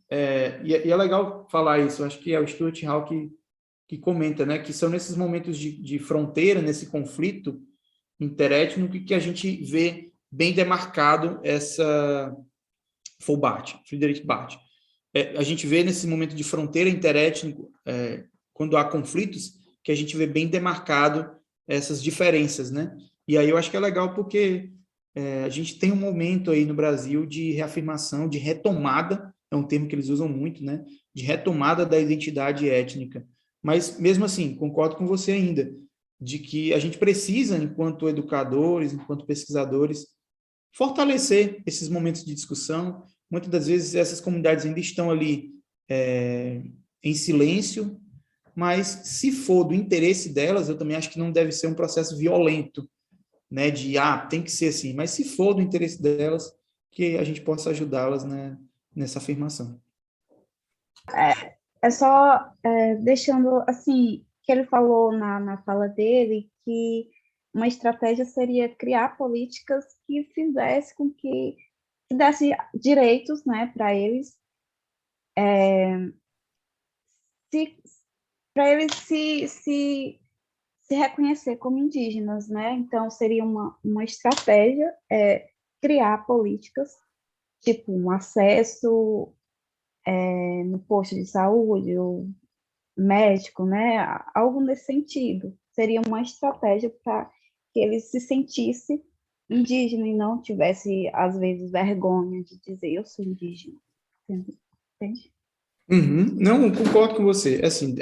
E é legal falar isso, eu acho que é o Stuart Hall que comenta, né, que são nesses momentos de fronteira, nesse conflito interétnico, que a gente vê bem demarcado foi o Barth, Friedrich Barth. A gente vê nesse momento de fronteira interétnico, quando há conflitos, que a gente vê bem demarcado essas diferenças, né? E aí eu acho que é legal porque a gente tem um momento aí no Brasil de reafirmação, de retomada, é um termo que eles usam muito, né? De retomada da identidade étnica. Mas, mesmo assim, concordo com você ainda, de que a gente precisa, enquanto educadores, enquanto pesquisadores, fortalecer esses momentos de discussão. Muitas das vezes essas comunidades ainda estão ali em silêncio, mas se for do interesse delas, eu também acho que não deve ser um processo violento, né, de, tem que ser assim, mas se for do interesse delas, que a gente possa ajudá-las, né, nessa afirmação. É só deixando, assim, que ele falou na fala dele que uma estratégia seria criar políticas que fizesse com que desse direitos, né, para eles, para eles se reconhecer como indígenas, né? Então, seria uma estratégia criar políticas, tipo um acesso no posto de saúde, ou médico, né? Algo nesse sentido. Seria uma estratégia para que ele se sentisse indígena e não tivesse, às vezes, vergonha de dizer eu sou indígena. Entende? Uhum. Não, concordo com você. Assim,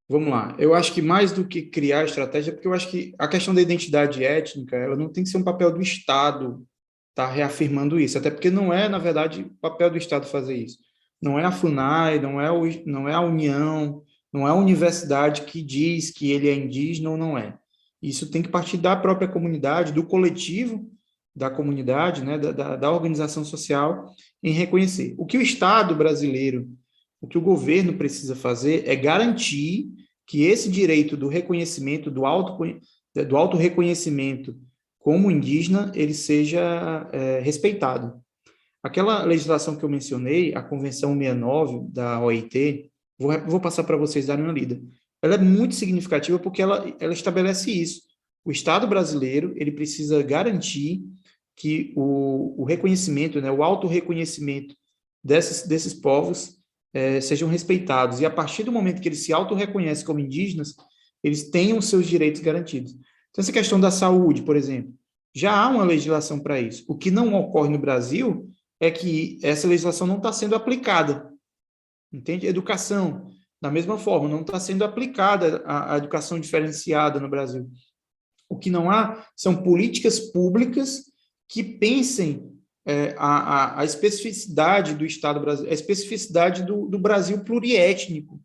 vamos lá. Eu acho que mais do que criar estratégia, porque eu acho que a questão da identidade étnica, ela não tem que ser um papel do Estado estar reafirmando isso, até porque não é, na verdade, o papel do Estado fazer isso. Não é a FUNAI, não é a União, não é a universidade que diz que ele é indígena ou não é. Isso tem que partir da própria comunidade, do coletivo da comunidade, né, da organização social, em reconhecer. O que o Estado brasileiro, o que o governo precisa fazer é garantir que esse direito do reconhecimento, do auto-reconhecimento como indígena, ele seja respeitado. Aquela legislação que eu mencionei, a Convenção 69 da OIT, vou passar para vocês darem uma lida. Ela é muito significativa porque ela estabelece isso. O Estado brasileiro, ele precisa garantir que o reconhecimento, né, o auto-reconhecimento desses povos sejam respeitados. E a partir do momento que eles se auto-reconhecem como indígenas, eles tenham seus direitos garantidos. Então, essa questão da saúde, por exemplo, já há uma legislação para isso. O que não ocorre no Brasil é que essa legislação não está sendo aplicada. Entende? Educação, da mesma forma, não está sendo aplicada a educação diferenciada no Brasil. O que não há são políticas públicas que pensem a especificidade do Estado brasileiro, a especificidade do Brasil pluriétnico.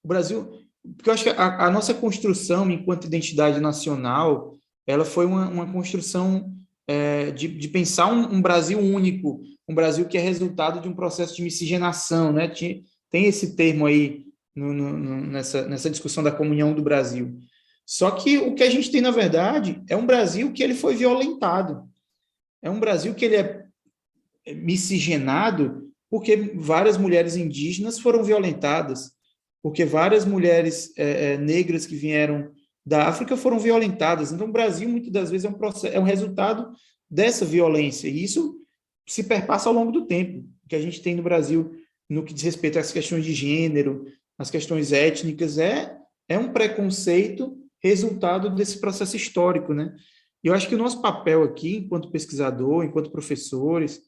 O Brasil, porque eu acho que a nossa construção enquanto identidade nacional, ela foi uma construção de pensar um Brasil único, um Brasil que é resultado de um processo de miscigenação, né? Tem esse termo aí nessa discussão da comunhão do Brasil. Só que o que a gente tem, na verdade, é um Brasil que ele foi violentado. É um Brasil que ele é miscigenado porque várias mulheres indígenas foram violentadas, porque várias mulheres negras que vieram da África foram violentadas. Então, o Brasil, muitas das vezes, é um resultado dessa violência. E isso se perpassa ao longo do tempo, que a gente tem no Brasil, no que diz respeito às questões de gênero, às questões étnicas, é um preconceito resultado desse processo histórico, né? E eu acho que o nosso papel aqui, enquanto pesquisador, enquanto professores,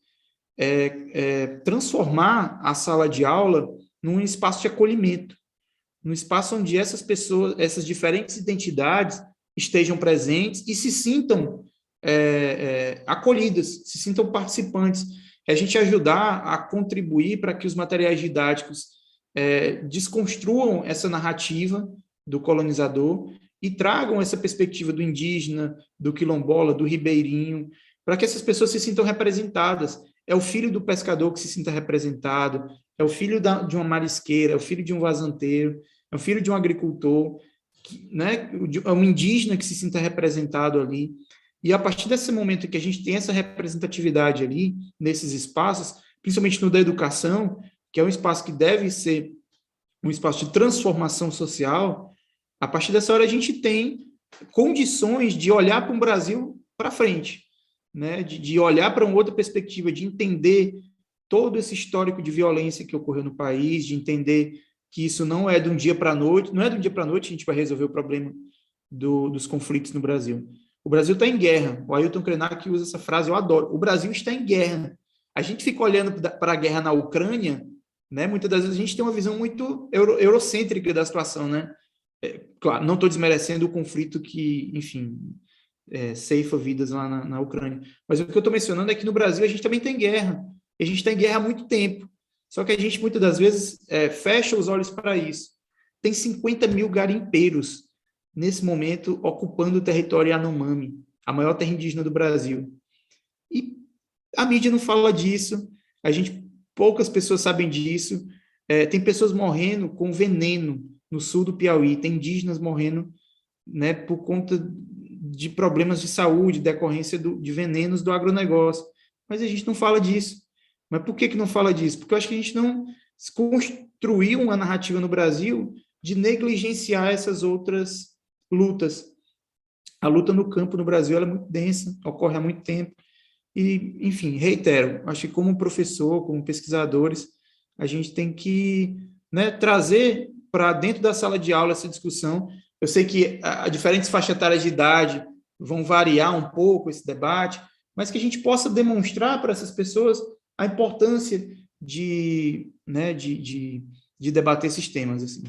é transformar a sala de aula num espaço de acolhimento, num espaço onde essas pessoas, essas diferentes identidades estejam presentes e se sintam acolhidas, se sintam participantes. É a gente ajudar a contribuir para que os materiais didáticos desconstruam essa narrativa do colonizador e tragam essa perspectiva do indígena, do quilombola, do ribeirinho, para que essas pessoas se sintam representadas. É o filho do pescador que se sinta representado, é o filho de uma marisqueira, é o filho de um vazanteiro, é o filho de um agricultor, né? É um indígena que se sinta representado ali. E a partir desse momento em que a gente tem essa representatividade ali, nesses espaços, principalmente no da educação, que é um espaço que deve ser um espaço de transformação social, a partir dessa hora a gente tem condições de olhar para um Brasil para frente, né? de olhar para uma outra perspectiva, de entender todo esse histórico de violência que ocorreu no país, de entender que isso não é de um dia para a noite, não é de um dia para a noite que a gente vai resolver o problema dos conflitos no Brasil. O Brasil está em guerra. O Ailton Krenak usa essa frase, eu adoro. O Brasil está em guerra. A gente fica olhando para a guerra na Ucrânia, né? Muitas das vezes a gente tem uma visão muito eurocêntrica da situação, né? Claro, não estou desmerecendo o conflito que, enfim, ceifa vidas lá na Ucrânia. Mas o que eu estou mencionando é que no Brasil a gente também tem guerra. A gente está em guerra há muito tempo. Só que a gente, muitas das vezes, fecha os olhos para isso. Tem 50 mil garimpeiros, nesse momento, ocupando o território Yanomami, a maior terra indígena do Brasil. E a mídia não fala disso, poucas pessoas sabem disso. Tem pessoas morrendo com veneno no sul do Piauí, tem indígenas morrendo, né, por conta de problemas de saúde, decorrência de venenos do agronegócio. Mas a gente não fala disso. Mas por que não fala disso? Porque eu acho que a gente não construiu uma narrativa no Brasil de negligenciar essas outras lutas. A luta no campo no Brasil ela é muito densa, ocorre há muito tempo. E, enfim, reitero, acho que como professor, como pesquisadores, a gente tem que, né, trazer para dentro da sala de aula essa discussão. Eu sei que a diferentes faixas etárias de idade vão variar um pouco esse debate, mas que a gente possa demonstrar para essas pessoas a importância né, de debater esses temas. Assim.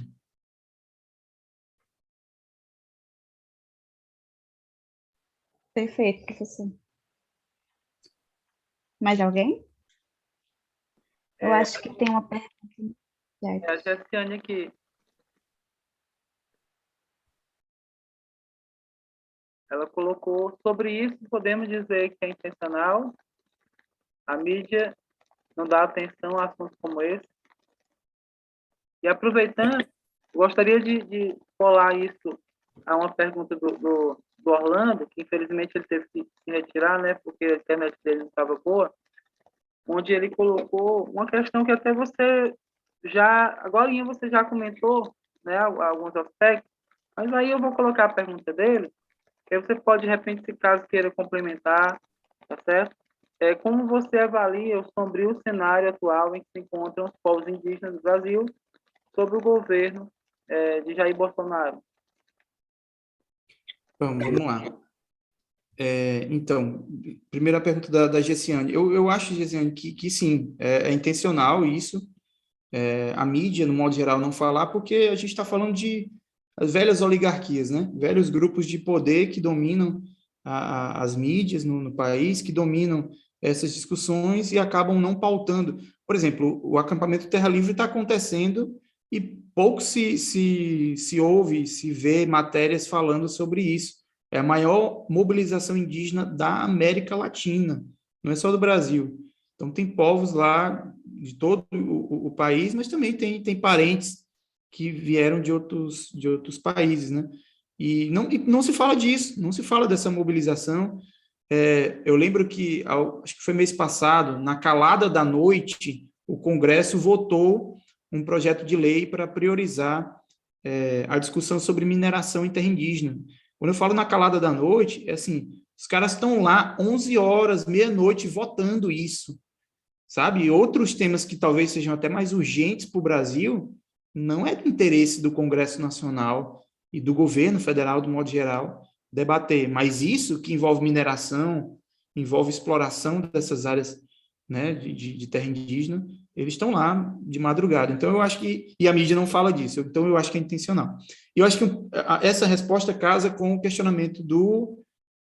Perfeito, professor. Mais alguém? Eu acho que tem uma pergunta. A Jessiane aqui. Ela colocou, sobre isso, podemos dizer que é intencional. A mídia não dá atenção a assuntos como esse. E aproveitando, gostaria de colar isso a uma pergunta do Orlando, que infelizmente ele teve que se retirar, né, porque a internet dele não estava boa, onde ele colocou uma questão que até agora você já comentou, né, alguns aspectos, mas aí eu vou colocar a pergunta dele, que aí você pode, de repente, se caso queira complementar, tá certo? Como você avalia o sombrio cenário atual em que se encontram os povos indígenas do Brasil sob o governo de Jair Bolsonaro? Vamos lá. Então, primeira pergunta da Gessiane. Eu acho, Gessiane, que sim, é intencional isso. A mídia, no modo geral, não falar, porque a gente está falando de as velhas oligarquias, né? Velhos grupos de poder que dominam as mídias no país, que dominam essas discussões e acabam não pautando. Por exemplo, o acampamento Terra Livre está acontecendo e pouco se ouve, se vê matérias falando sobre isso. É a maior mobilização indígena da América Latina, não é só do Brasil. Então, tem povos lá de todo o país, mas também tem parentes que vieram de outros países, né? E não se fala disso, não se fala dessa mobilização. Eu lembro que, acho que foi mês passado, na calada da noite, o Congresso votou um projeto de lei para priorizar a discussão sobre mineração em terra indígena. Quando eu falo na calada da noite, é assim, os caras estão lá 11 horas, meia-noite, votando isso, sabe? E outros temas que talvez sejam até mais urgentes para o Brasil, não é do interesse do Congresso Nacional e do governo federal, do modo geral, debater. Mas isso que envolve mineração, envolve exploração dessas áreas, né, de terra indígena, eles estão lá de madrugada. Então, eu acho que... E a mídia não fala disso. Então, eu acho que é intencional. E eu acho que essa resposta casa com o questionamento do...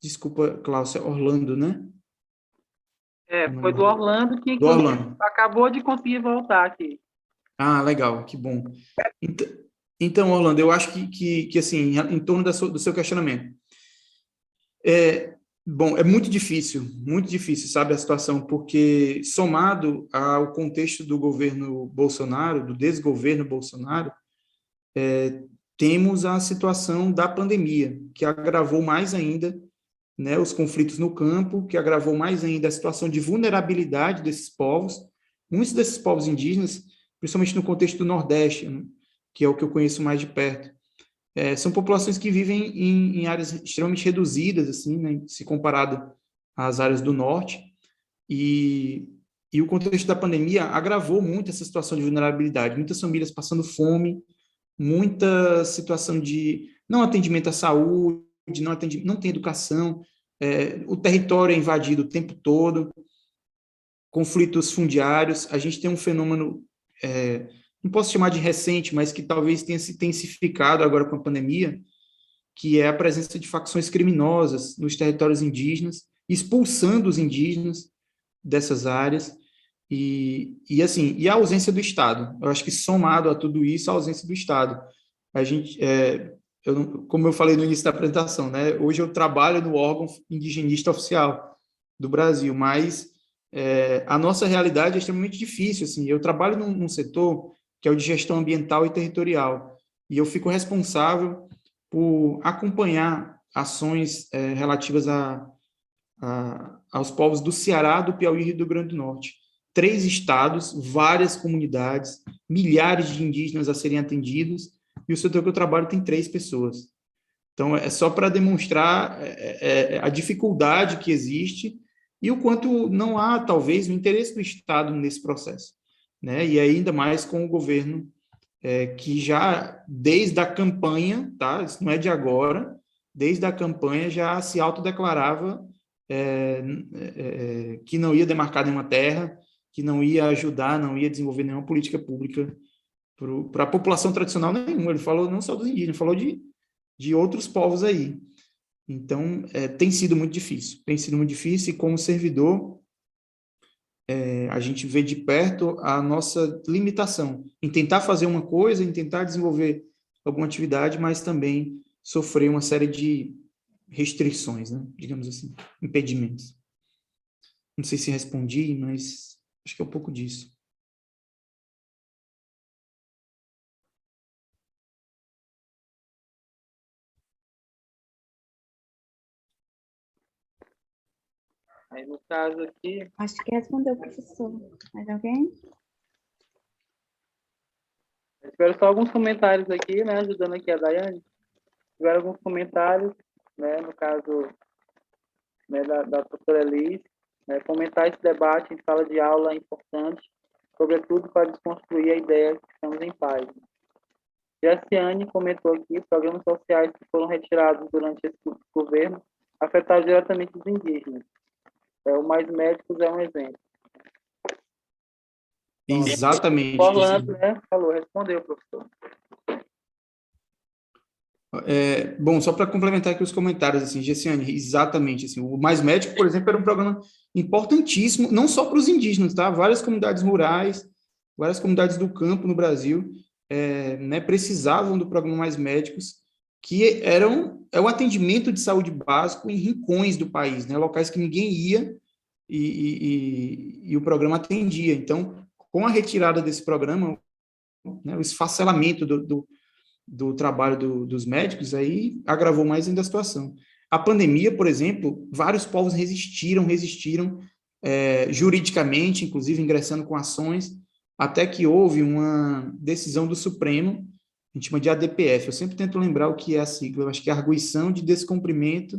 Desculpa, Cláudia, Orlando, né? Foi do Orlando, que do Orlando. Acabou de conseguir voltar aqui. Ah, legal, que bom. Então, Orlando, eu acho que assim, em torno do seu questionamento, bom, é muito difícil, sabe, a situação, porque somado ao contexto do governo Bolsonaro, do desgoverno Bolsonaro, temos a situação da pandemia, que agravou mais ainda, né, os conflitos no campo, que agravou mais ainda a situação de vulnerabilidade desses povos. Muitos desses povos indígenas, principalmente no contexto do Nordeste, né, que é o que eu conheço mais de perto, são populações que vivem em áreas extremamente reduzidas, assim, né, se comparado às áreas do Norte, e o contexto da pandemia agravou muito essa situação de vulnerabilidade. Muitas famílias passando fome, muita situação de não atendimento à saúde, não tem educação, o território é invadido o tempo todo, conflitos fundiários, a gente tem um fenômeno, não posso chamar de recente, mas que talvez tenha se intensificado agora com a pandemia, que é a presença de facções criminosas nos territórios indígenas, expulsando os indígenas dessas áreas, assim, e a ausência do Estado. Eu acho que somado a tudo isso, a ausência do Estado. A gente, como eu falei no início da apresentação, né, hoje eu trabalho no órgão indigenista oficial do Brasil, mas a nossa realidade é extremamente difícil. Assim, eu trabalho num setor que é o de gestão ambiental e territorial, e eu fico responsável por acompanhar ações relativas aos povos do Ceará, do Piauí e do Rio Grande do Norte. 3 estados, várias comunidades, milhares de indígenas a serem atendidos, e o setor que eu trabalho tem 3 pessoas. Então, é só para demonstrar a dificuldade que existe e o quanto não há, talvez, o interesse do Estado nesse processo, né? E ainda mais com o governo que já, desde a campanha, tá? Isso não é de agora, desde a campanha já se autodeclarava que não ia demarcar nenhuma terra, que não ia ajudar, não ia desenvolver nenhuma política pública para a população tradicional nenhuma. Ele falou não só dos indígenas, falou de outros povos aí. Então, tem sido muito difícil, e como servidor, a gente vê de perto a nossa limitação em tentar fazer uma coisa, em tentar desenvolver alguma atividade, mas também sofrer uma série de restrições, né? Digamos assim, impedimentos. Não sei se respondi, mas acho que é um pouco disso. Aí, no caso aqui... Acho que respondeu, professor. Mais alguém? Eu espero só alguns comentários aqui, né? Ajudando aqui a Daiane. Tiveram alguns comentários, né? No caso, né, da professora Elis, né? Comentar esse debate em sala de aula é importante, sobretudo para desconstruir a ideia de que estamos em paz. Jaciane comentou aqui, programas sociais que foram retirados durante esse governo afetaram diretamente os indígenas. O Mais Médicos é um exemplo. Exatamente. Orlando, né? Falou, respondeu, professor. Bom, só para complementar aqui os comentários, assim, Gessiane, exatamente, assim, o Mais Médico, por exemplo, era um programa importantíssimo, não só para os indígenas, tá? Várias comunidades rurais, várias comunidades do campo no Brasil, né, precisavam do programa Mais Médicos, que é um atendimento de saúde básico em rincões do país, né? Locais que ninguém ia e o programa atendia. Então, com a retirada desse programa, né, o esfacelamento do trabalho dos médicos, aí agravou mais ainda a situação. A pandemia, por exemplo, vários povos resistiram juridicamente, inclusive ingressando com ações, até que houve uma decisão do Supremo, a gente chama de ADPF, eu sempre tento lembrar o que é a sigla, eu acho que é Arguição de Descumprimento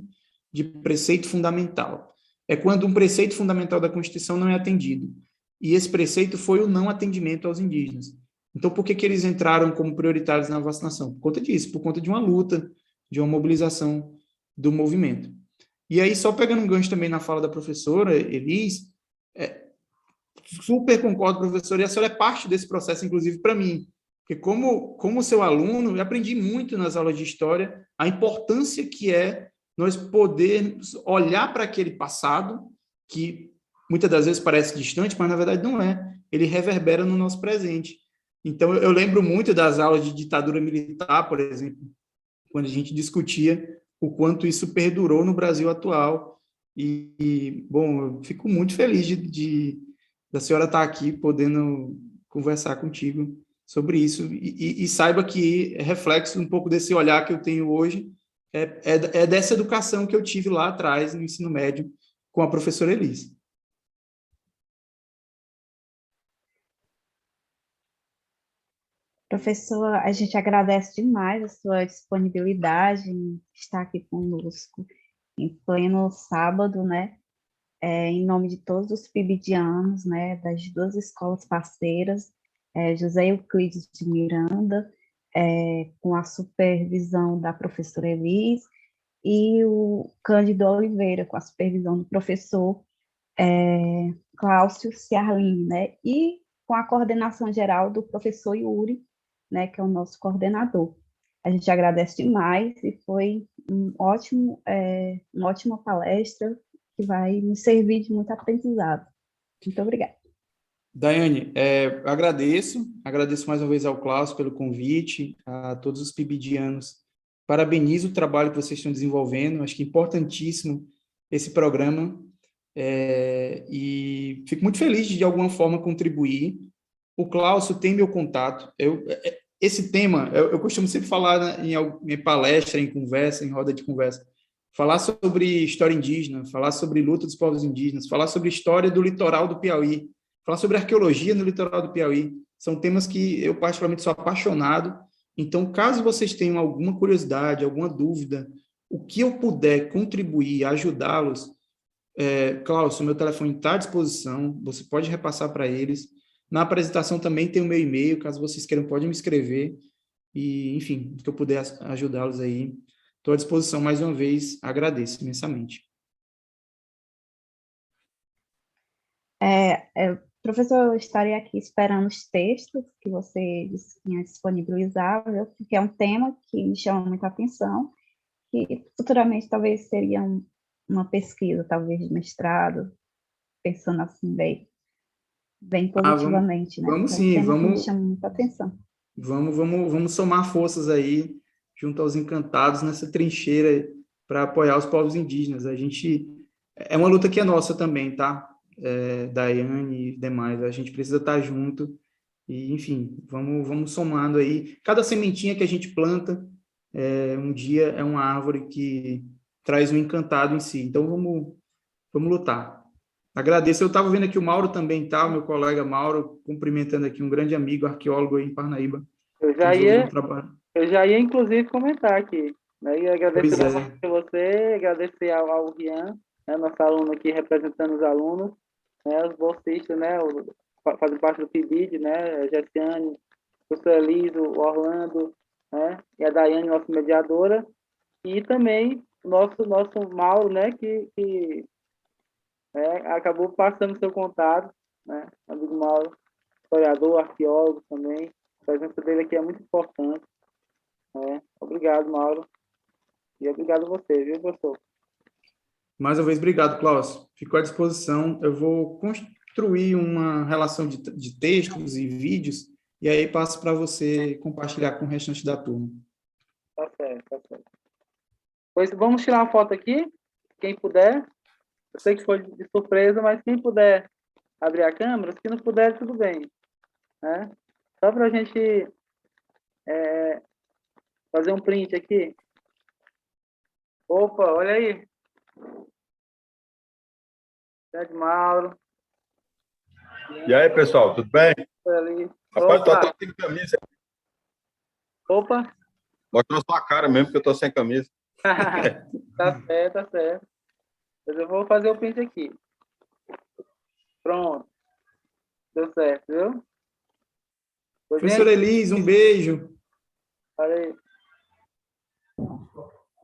de Preceito Fundamental. É quando um preceito fundamental da Constituição não é atendido. E esse preceito foi o não atendimento aos indígenas. Então, por que eles entraram como prioritários na vacinação? Por conta disso, por conta de uma luta, de uma mobilização do movimento. E aí, só pegando um gancho também na fala da professora Elis, super concordo, professora, e a senhora é parte desse processo, inclusive, para mim, porque como seu aluno, eu aprendi muito nas aulas de história a importância que é nós podermos olhar para aquele passado, que muitas das vezes parece distante, mas na verdade não é. Ele reverbera no nosso presente. Então, eu lembro muito das aulas de ditadura militar, por exemplo, quando a gente discutia o quanto isso perdurou no Brasil atual. Bom, eu fico muito feliz da senhora estar aqui podendo conversar contigo sobre isso e saiba que é reflexo um pouco desse olhar que eu tenho hoje, é dessa educação que eu tive lá atrás, no ensino médio, com a professora Elis. Professor, a gente agradece demais a sua disponibilidade em estar aqui conosco em pleno sábado, né? Em nome de todos os pibidianos, né? Das 2 escolas parceiras, José Euclides de Miranda, com a supervisão da professora Elis, e o Cândido Oliveira, com a supervisão do professor Cláudio Ciarlini, né? E com a coordenação geral do professor Yuri, né, que é o nosso coordenador. A gente agradece demais e foi uma ótima palestra que vai nos servir de muito aprendizado. Muito obrigada. Daiane, agradeço mais uma vez ao Klaus pelo convite, a todos os PIBidianos. Parabenizo o trabalho que vocês estão desenvolvendo, acho que é importantíssimo esse programa, e fico muito feliz de alguma forma contribuir. O Klaus tem meu contato. Esse tema, eu costumo sempre falar em palestra, em conversa, em roda de conversa, falar sobre história indígena, falar sobre luta dos povos indígenas, falar sobre história do litoral do Piauí, falar sobre arqueologia no litoral do Piauí. São temas que eu particularmente sou apaixonado. Então, caso vocês tenham alguma curiosidade, alguma dúvida, o que eu puder contribuir, ajudá-los, Klaus, o meu telefone está à disposição, você pode repassar para eles. Na apresentação também tem o meu e-mail, caso vocês queiram, podem me escrever. E, enfim, que eu puder ajudá-los aí, estou à disposição mais uma vez, agradeço imensamente. Professor, eu estarei aqui esperando os textos que você disse que ia disponibilizar, viu? Porque é um tema que me chama muita atenção, que futuramente talvez seria uma pesquisa, talvez de mestrado, pensando assim, bem positivamente, né? Vamos É um sim, tema que me chama muita atenção. vamos somar forças aí, junto aos encantados, nessa trincheira para apoiar os povos indígenas. É uma luta que é nossa também, tá? Daiane e demais, a gente precisa estar junto e, enfim, vamos somando aí. Cada sementinha que a gente planta, um dia é uma árvore que traz um encantado em si. Então, vamos lutar. Agradeço. Eu estava vendo aqui o Mauro também, tá? O meu colega Mauro, cumprimentando aqui um grande amigo, arqueólogo aí em Parnaíba. Eu já ia, inclusive, comentar aqui. Né? E agradecer a você, agradecer ao Rian, né, nosso aluno aqui representando os alunos, né, os bolsistas, né, fazem parte do PIBID, né, a Gessiane, o professor Eliso, o Orlando, né, e a Daiane, nossa mediadora, e também o nosso Mauro, né, que acabou passando seu contato, né, amigo Mauro, historiador, arqueólogo também. A presença dele aqui é muito importante. Obrigado, Mauro. E obrigado a você, viu, professor? Mais uma vez, obrigado, Klaus. Fico à disposição. Eu vou construir uma relação de textos e vídeos e aí passo para você compartilhar com o restante da turma. Tá certo, tá certo. Pois vamos tirar uma foto aqui, quem puder. Eu sei que foi de surpresa, mas quem puder abrir a câmera, se não puder, tudo bem. Né? Só para a gente fazer um print aqui. Opa, olha aí. Grande Mauro. E aí, pessoal, tudo bem? Ali. Rapaz, tô até sem camisa. Opa. Mostrou sua cara mesmo, que eu tô sem camisa. Tá certo, tá certo. Mas eu vou fazer o print aqui. Pronto. Deu certo, viu? Professor Elis, um beijo. Valeu.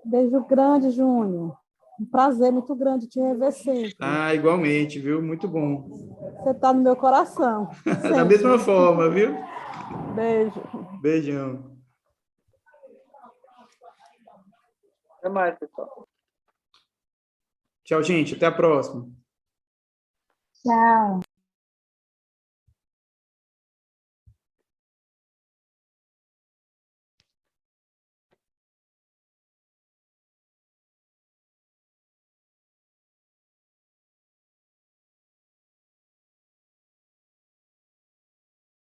Beijo grande, Júnior. Um prazer muito grande te rever sempre. Igualmente, viu? Muito bom. Você está no meu coração. Da mesma forma, viu? Beijo. Beijão. Até mais, pessoal. Tchau, gente. Até a próxima. Tchau.